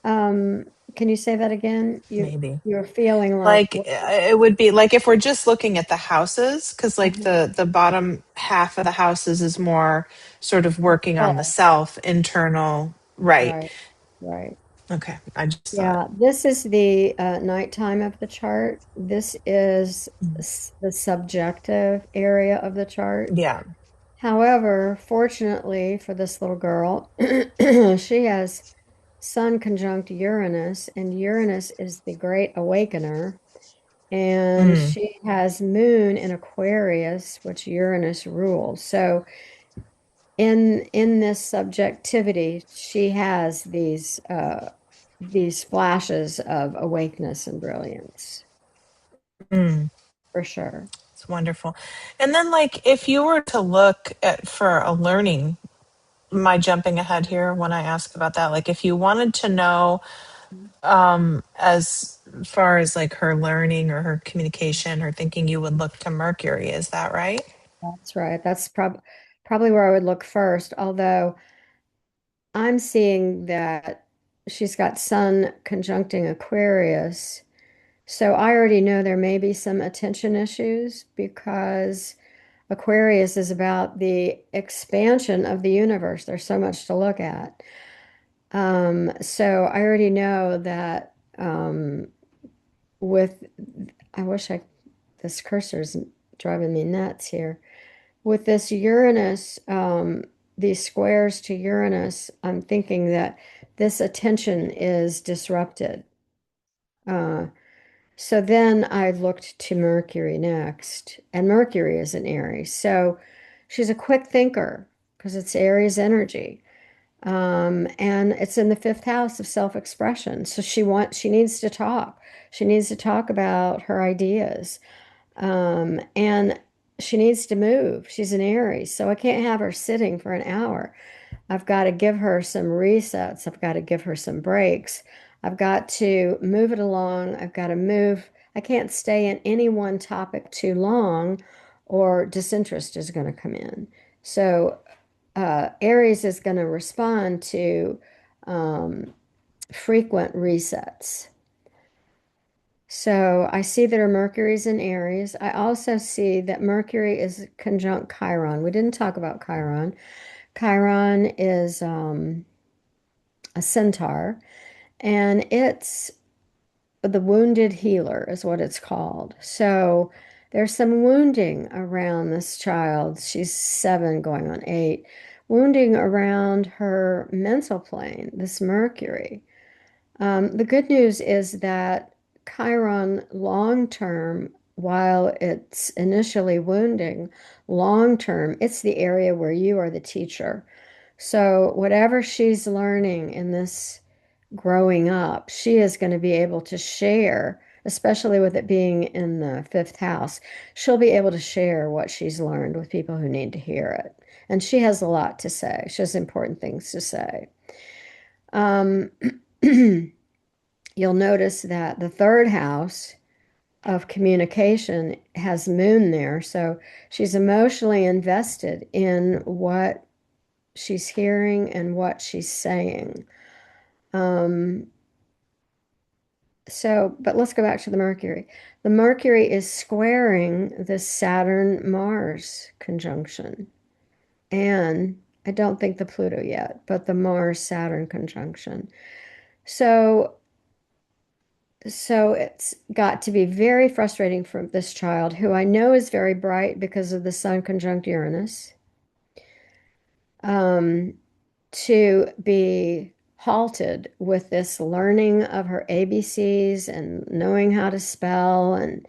Um, can you say that again? Maybe. You're feeling like Like it would be like if we're just looking at the houses, because like Mhm. the bottom half of the houses is more sort of working on the Oh, self, internal, right? right, right. Okay, I just thought. Yeah, this is the nighttime of the chart. This is Mm. the subjective area of the chart. Yeah. However, fortunately for this little girl, she has Sun conjunct Uranus, and Uranus is the great awakener. And Mm, she has Moon in Aquarius, which Uranus rules. So in this subjectivity, she has these flashes of awakeness and brilliance mm, for sure. it's wonderful. And then, like, if you were to look at for a learning, am I jumping ahead here when I ask about that? Like, if you wanted to know, as far as like her learning or her communication, her thinking, you would look to Mercury. Is that right? That's right. That's probably where I would look first, although I'm seeing that she's got Sun conjuncting Aquarius. So I already know there may be some attention issues because Aquarius is about the expansion of the universe. There's so much to look at. So I already know that with, I wish this cursor's driving me nuts here. With this Uranus, these squares to Uranus, I'm thinking that this attention is disrupted. Uh, so then I looked to Mercury next, and Mercury is an Aries. So she's a quick thinker because it's Aries energy. And it's in the fifth house of self-expression. So she needs to talk. She needs to talk about her ideas. And she needs to move. She's an Aries, so I can't have her sitting for an hour. I've got to give her some resets. I've got to give her some breaks. I've got to move it along. I've got to move. I can't stay in any one topic too long, or disinterest is going to come in. So, Aries is going to respond to um, frequent resets. So I see that her Mercury's in Aries. I also see that Mercury is conjunct Chiron. We didn't talk about Chiron. Chiron is a centaur, and it's the wounded healer, is what it's called. So there's some wounding around this child. She's 7 going on 8. Wounding around her mental plane, this Mercury. The good news is that Chiron long term, while it's initially wounding, long term, it's the area where you are the teacher. So whatever she's learning in this growing up, she is going to be able to share, especially with it being in the fifth house. She'll be able to share what she's learned with people who need to hear it. And she has a lot to say. She has important things to say. Um, You'll notice that the third house of communication has Moon there. So she's emotionally invested in what she's hearing and what she's saying. Um, but let's go back to the Mercury. The Mercury is squaring the Saturn-Mars conjunction. And I don't think the Pluto yet, but the Mars-Saturn conjunction. So So it's got to be very frustrating for this child, who I know is very bright because of the Sun conjunct Uranus, um, to be halted with this learning of her ABCs and knowing how to spell, and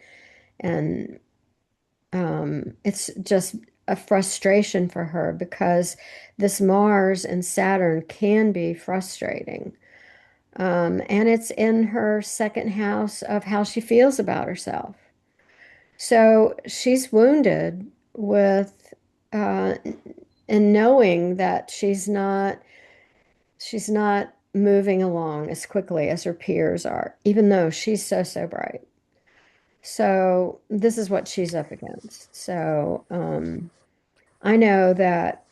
it's just a frustration for her because this Mars and Saturn can be frustrating. And it's in her second house of how she feels about herself. So she's wounded with, uh, and knowing that she's not moving along as quickly as her peers are, even though she's so, so bright. So this is what she's up against. So I know that,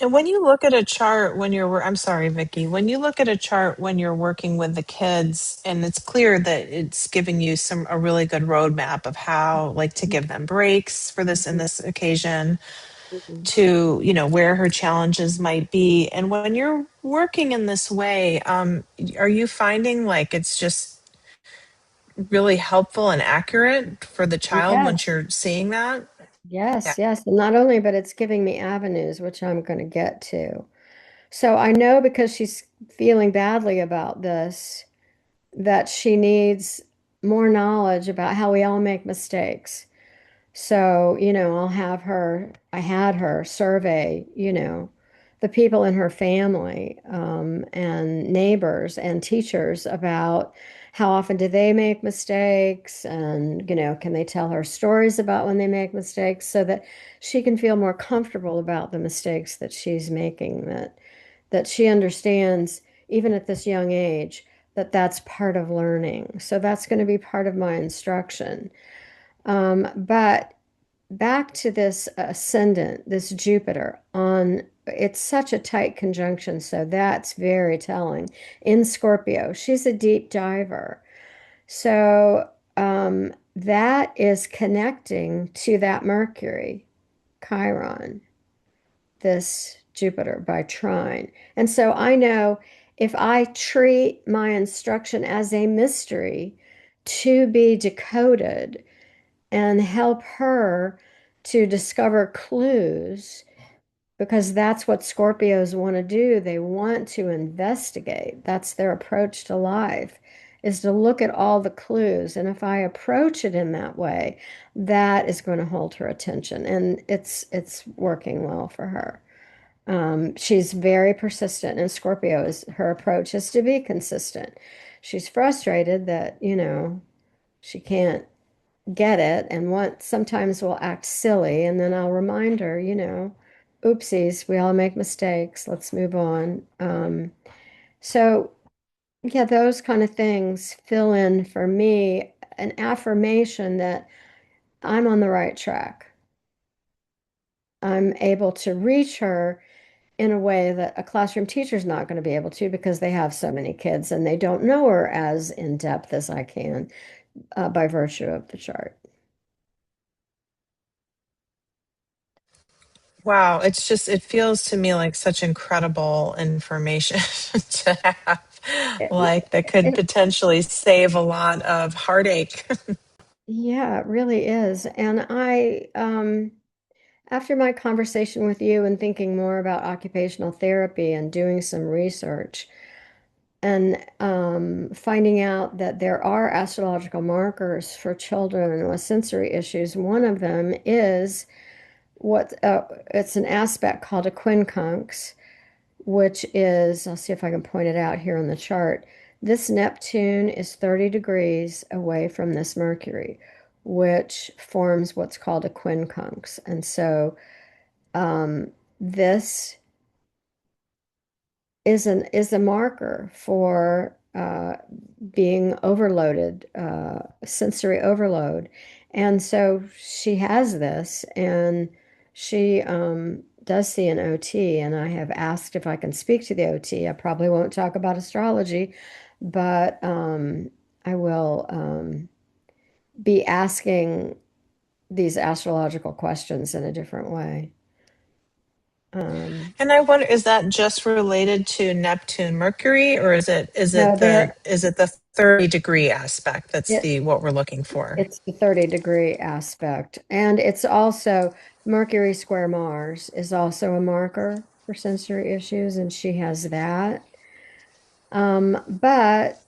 And when you look at a chart when I'm sorry, Vicky, when you look at a chart when you're working with the kids, and it's clear that it's giving you a really good roadmap of how, like, to give them breaks for this in this occasion, to, where her challenges might be. And when you're working in this way, are you finding like it's just really helpful and accurate for the child once yes, you're seeing that? Yeah. yes, yes. And not only, but it's giving me avenues, which I'm going to get to. So I know because she's feeling badly about this, that she needs more knowledge about how we all make mistakes. So, I had her survey, the people in her family, and neighbors and teachers about how often do they make mistakes, and, can they tell her stories about when they make mistakes so that she can feel more comfortable about the mistakes that she's making, that she understands, even at this young age, that that's part of learning. So that's going to be part of my instruction. But back to this ascendant, this Jupiter on, it's such a tight conjunction, so that's very telling. In Scorpio, she's a deep diver. So that is connecting to that Mercury, Chiron, this Jupiter by trine. And so I know if I treat my instruction as a mystery to be decoded and help her to discover clues, because that's what Scorpios want to do. They want to investigate. That's their approach to life, is to look at all the clues. And if I approach it in that way, that is going to hold her attention. And it's working well for her. She's very persistent, and Scorpio is her approach is to be consistent. She's frustrated that, she can't get it, and what sometimes will act silly, and then I'll remind her, oopsies, we all make mistakes, let's move on. So yeah, those kind of things fill in for me an affirmation that I'm on the right track. I'm able to reach her in a way that a classroom teacher's not going to be able to, because they have so many kids and they don't know her as in depth as I can, by virtue of the chart. Wow, it feels to me like such incredible information to have, It, like that could it, potentially save a lot of heartache. yeah, it really is. And after my conversation with you and thinking more about occupational therapy and doing some research and finding out that there are astrological markers for children with sensory issues, one of them is it's an aspect called a quincunx, which is, I'll see if I can point it out here on the chart. This Neptune is 30 degrees away from this Mercury, which forms what's called a quincunx. And so this is a marker for being overloaded, sensory overload. And so she has this, and she does see an OT, and I have asked if I can speak to the OT. I probably won't talk about astrology, but I will be asking these astrological questions in a different way. Um, And I wonder, is that just related to Neptune, Mercury, or no, is it the 30-degree aspect that's it, the what we're looking for? it's the 30-degree aspect. And it's also Mercury square Mars is also a marker for sensory issues, and she has that. But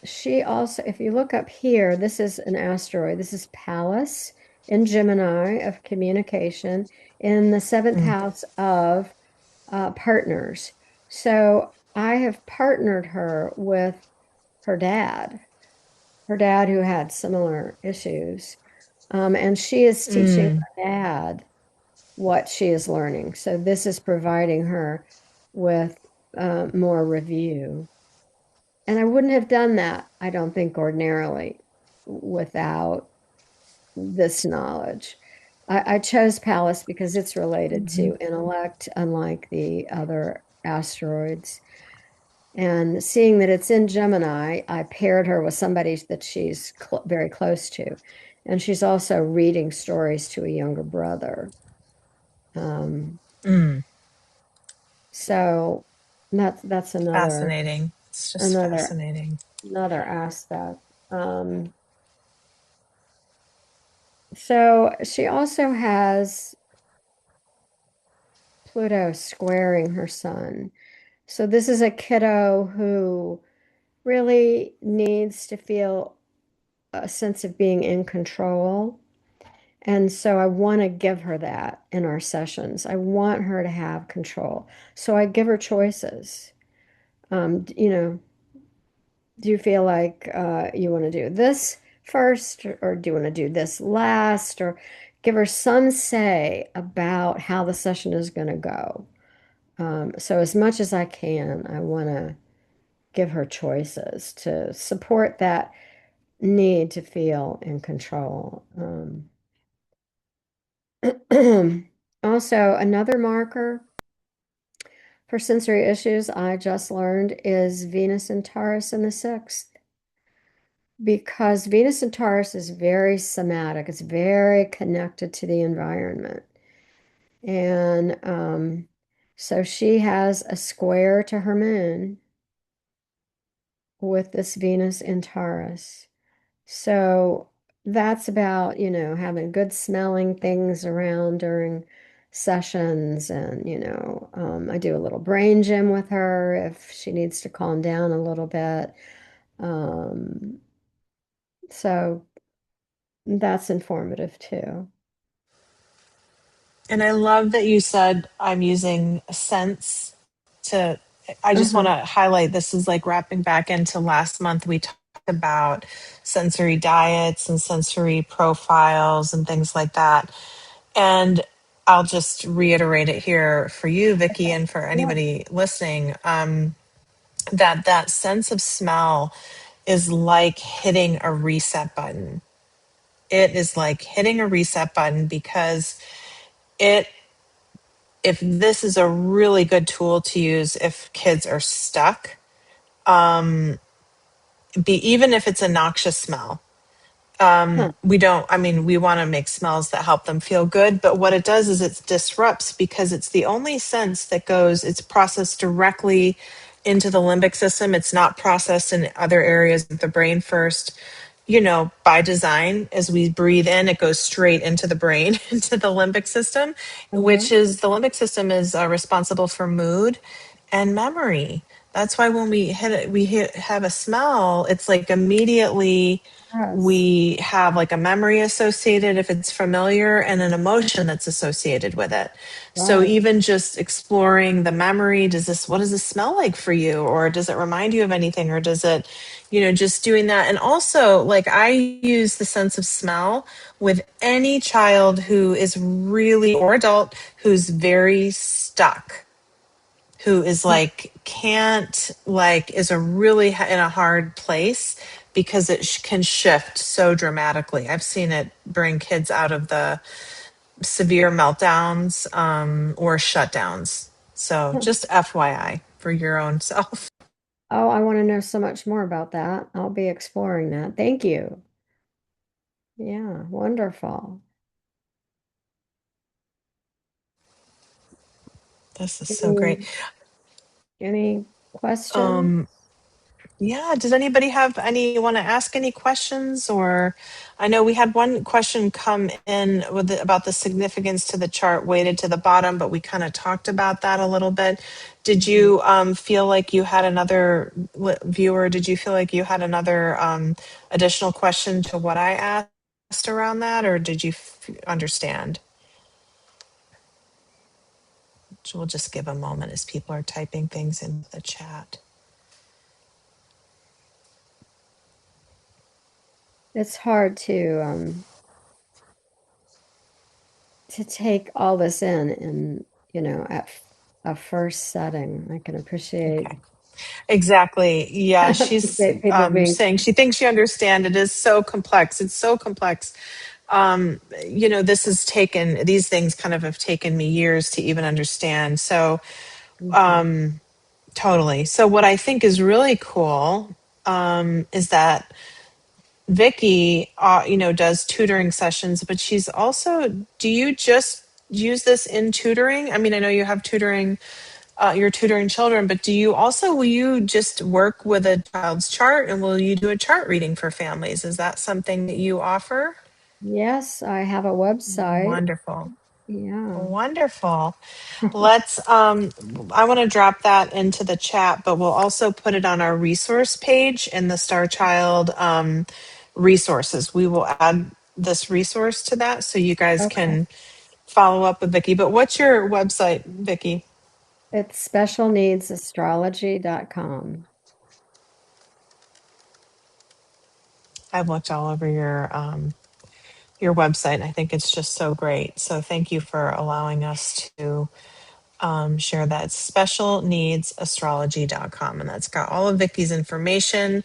she also, if you look up here, this is an asteroid. This is Pallas in Gemini of communication in the seventh Mm. house of partners. So I have partnered her with her dad who had similar issues. And she is teaching Mm. her dad what she is learning. So this is providing her with more review. And I wouldn't have done that, I don't think, ordinarily without this knowledge. I chose Pallas because it's related Mhm. to intellect, unlike the other asteroids. And seeing that it's in Gemini, I paired her with somebody that she's very close to. And she's also reading stories to a younger brother. Um, Mm, so that's another fascinating. It's just another fascinating. another aspect. Um, so she also has Pluto squaring her sun. So this is a kiddo who really needs to feel a sense of being in control. And so I want to give her that in our sessions. I want her to have control. So I give her choices. Do you feel like you want to do this first, or do you want to do this last, or give her some say about how the session is going to go? So as much as I can, I want to give her choices to support that need to feel in control. Also, another marker for sensory issues I just learned is Venus and Taurus in the sixth, because Venus and Taurus is very somatic, it's very connected to the environment. And so she has a square to her moon with this Venus in Taurus. So that's about, having good smelling things around during sessions. And, I do a little brain gym with her if she needs to calm down a little bit. Um, so that's informative too. And I love that you said I'm using sense to, I just want Uh-huh. to highlight this is like wrapping back into last month. We talked about sensory diets and sensory profiles and things like that. And I'll just reiterate it here for you, Vicki, and for Yeah. anybody listening, that sense of smell is like hitting a reset button. It is like hitting a reset button because it if this is a really good tool to use if kids are stuck, be even if it's a noxious smell. Huh. We don't, I mean, we want to make smells that help them feel good, but what it does is it disrupts because it's the only sense that goes, it's processed directly into the limbic system. It's not processed in other areas of the brain first. By design, as we breathe in, it goes straight into the brain, into the limbic system, Uh-huh. which is the limbic system is responsible for mood and memory. That's why when have a smell, it's like immediately Yes. we have like a memory associated if it's familiar and an emotion that's associated with it. So Right. even just exploring the memory, what does this smell like for you? Or does it remind you of anything? Or does it, just doing that. And also, like, I use the sense of smell with any child who is really, or adult who's very stuck, who is like can't like is a really in a hard place because it can shift so dramatically. I've seen it bring kids out of the severe meltdowns or shutdowns. So Huh. just FYI for your own self. Oh, I want to know so much more about that. I'll be exploring that. Thank you. Yeah, wonderful. This is so great. Any any questions? Um, Yeah, does anybody have want to ask any questions? Or I know we had one question come in about the significance to the chart weighted to the bottom, but we kind of talked about that a little bit. Did Mhm. you feel like you had another viewer? Did you feel like you had another additional question to what I asked around that, or did you understand? So we'll just give a moment as people are typing things in the chat. It's hard to to take all this in, at a first setting. I can appreciate Okay. Exactly. Yeah, she's appreciate people being. saying she thinks she understands. It is so complex. It's so complex. This has taken, these things kind of have taken me years to even understand. So, Mhm. totally. So, what I think is really cool is that Vickie, does tutoring sessions, but she's also, do you just use this in tutoring? I mean, I know you have tutoring, you're tutoring children, but will you just work with a child's chart and will you do a chart reading for families? Is that something that you offer? Yes, I have a website. Wonderful. Yeah. Wonderful. Let's I want to drop that into the chat, but we'll also put it on our resource page in the Star Child resources. We will add this resource to that so you guys Okay. can follow up with Vickie. But what's your website, Vickie? It's specialneedsastrology.com. I've looked all over your website and I think it's just so great. So thank you for allowing us to share that. Specialneedsastrology.com, and that's got all of Vickie's information.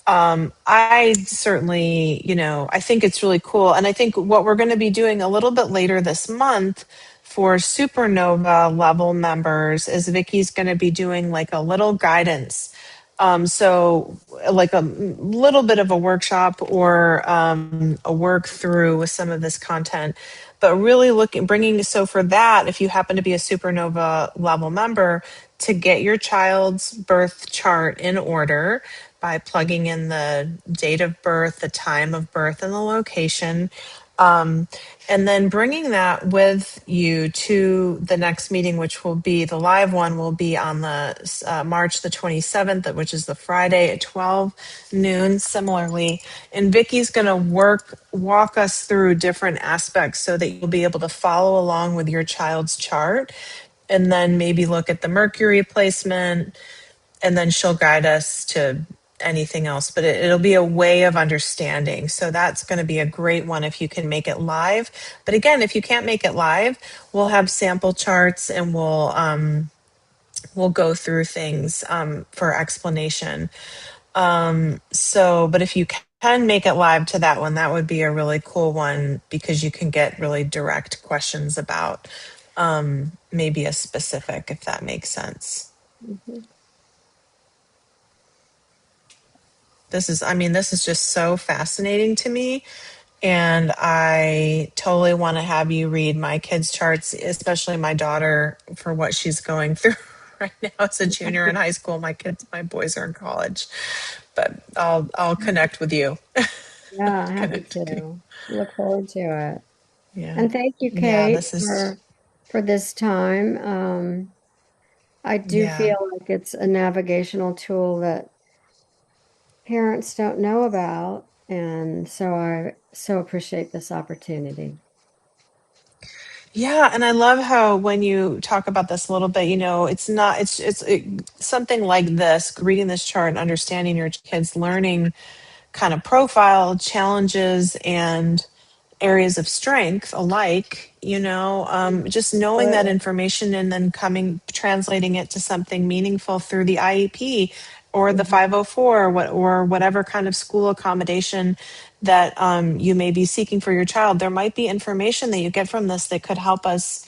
I certainly, I think it's really cool. And I think what we're going to be doing a little bit later this month for supernova level members is Vickie's going to be doing like a little guidance. So like a little bit of a workshop or a work through with some of this content, but really bringing, so for that, if you happen to be a supernova level member, to get your child's birth chart in order by plugging in the date of birth, the time of birth, and the location. Um, and then bringing that with you to the next meeting, which will be the live one, will be on the March the 27th, which is the Friday at 12 noon. Similarly, and Vickie's going to walk us through different aspects so that you'll be able to follow along with your child's chart, and then maybe look at the Mercury placement, and then she'll guide us to anything else, but it'll be a way of understanding. So that's going to be a great one if you can make it live. But again, if you can't make it live, we'll have sample charts and we'll go through things for explanation. But if you can make it live to that one, that would be a really cool one because you can get really direct questions about maybe a specific, if that makes sense. Mhm. This is just so fascinating to me. And I totally want to have you read my kids' charts, especially my daughter, for what she's going through right now as a junior in high school. My boys are in college, but I'll connect with you. Yeah, happy Connect with you. to. Look forward to it. Yeah. And thank you, Yeah, Kate, this is, for this time. I do yeah. feel like it's a navigational tool that parents don't know about, and so I so appreciate this opportunity. Yeah, and I love how when you talk about this a little bit, it's not, something like this, reading this chart and understanding your kids' learning kind of profile, challenges, and areas of strength alike, just knowing that Absolutely. information and then translating it to something meaningful through the IEP or the Mhm. 504 or whatever kind of school accommodation that you may be seeking for your child. There might be information that you get from this that could help us,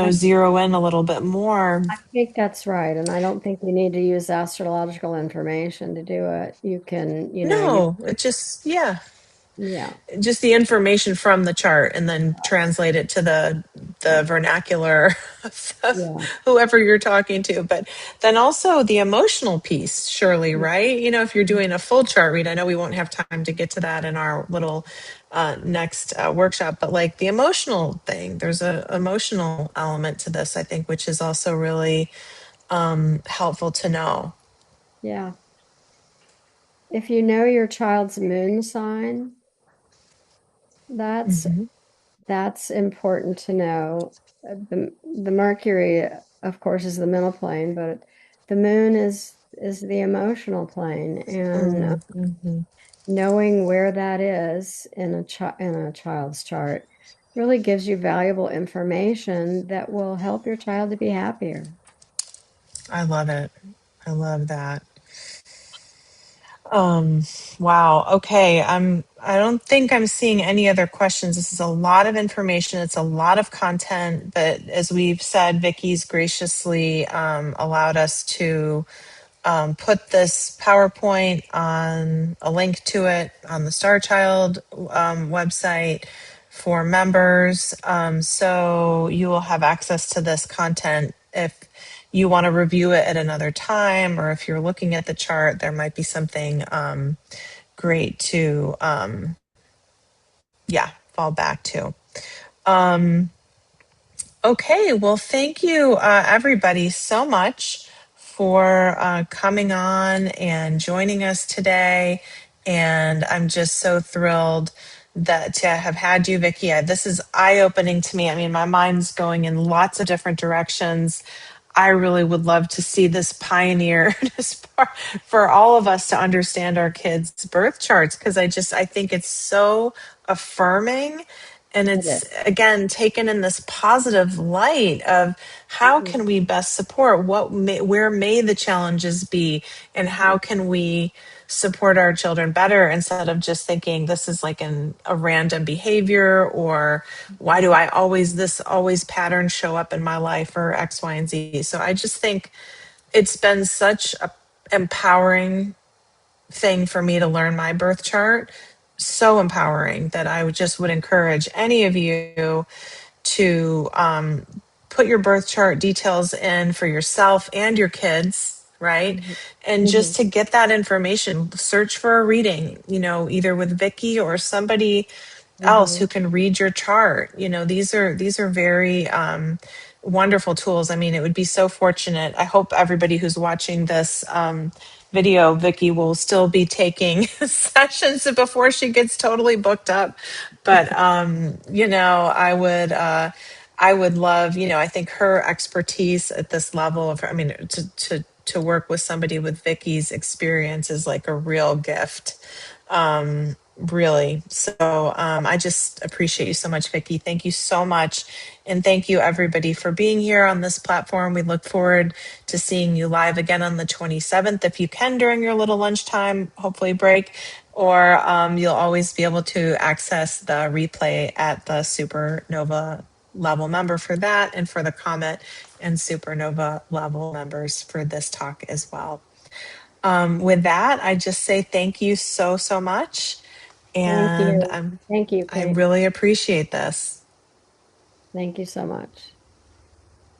I, zero in a little bit more. I think that's right, and I don't think you need to use astrological information to do it. You can, No, it just, yeah, yeah, just the information from the chart and then translate it to the yeah, vernacular of yeah, whoever you're talking to. But then also the emotional piece, surely, yeah. right? If you're doing a full chart read, I know we won't have time to get to that in our little next workshop, but like the emotional thing, there's a emotional element to this, I think, which is also really helpful to know. Yeah. If you know your child's moon sign, that's Hmm. that's important to know. The Mercury, of course, is the mental plane, but the moon is the emotional plane, and Mm-hmm. knowing where that is in a child's chart really gives you valuable information that will help your child to be happier. I love it. I love that. Um, wow. Okay. I don't think I'm seeing any other questions. This is a lot of information. It's a lot of content, but as we've said, Vickie's graciously allowed us to put this PowerPoint on a link to it on the Star Child website for members. So you will have access to this content if you want to review it at another time, or if you're looking at the chart, there might be something great to, yeah, fall back to. Okay, well, thank you, everybody, so much for coming on and joining us today. And I'm just so thrilled that to have had you, Vickie. This is eye-opening to me. I mean, my mind's going in lots of different directions. I really would love to see this pioneered as for all of us to understand our kids' birth charts, because I think it's so affirming, and It it's is. again taken in this positive light of how Mhm. can we best support where may the challenges be, and how Mhm. can we support our children better, instead of just thinking this is like a random behavior, or why do I always patterns show up in my life, or X, Y, and Z. So I just think it's been such a empowering thing for me to learn my birth chart. So empowering that I would encourage any of you to put your birth chart details in for yourself and your kids, right? Mhm. And just Mhm. to get that information, search for a reading, either with Vickie or somebody else who Mhm. can read your chart. These are very wonderful tools. I mean, it would be so fortunate. I hope everybody who's watching this video, Vickie, will still be taking sessions before she gets totally booked up. But I would love, I think her expertise at this level of, I mean, to work with somebody with Vickie's experience is like a real gift. Really. So I just appreciate you so much, Vickie. Thank you so much. And thank you, everybody, for being here on this platform. We look forward to seeing you live again on the 27th, if you can, during your little lunchtime, hopefully break, or you'll always be able to access the replay at the Supernova level member for that, and for the Comet and Supernova level members for this talk as well. With that, I just say thank you so, so much. Thank And you. Thank you, I Kate. really appreciate this. Thank you so much.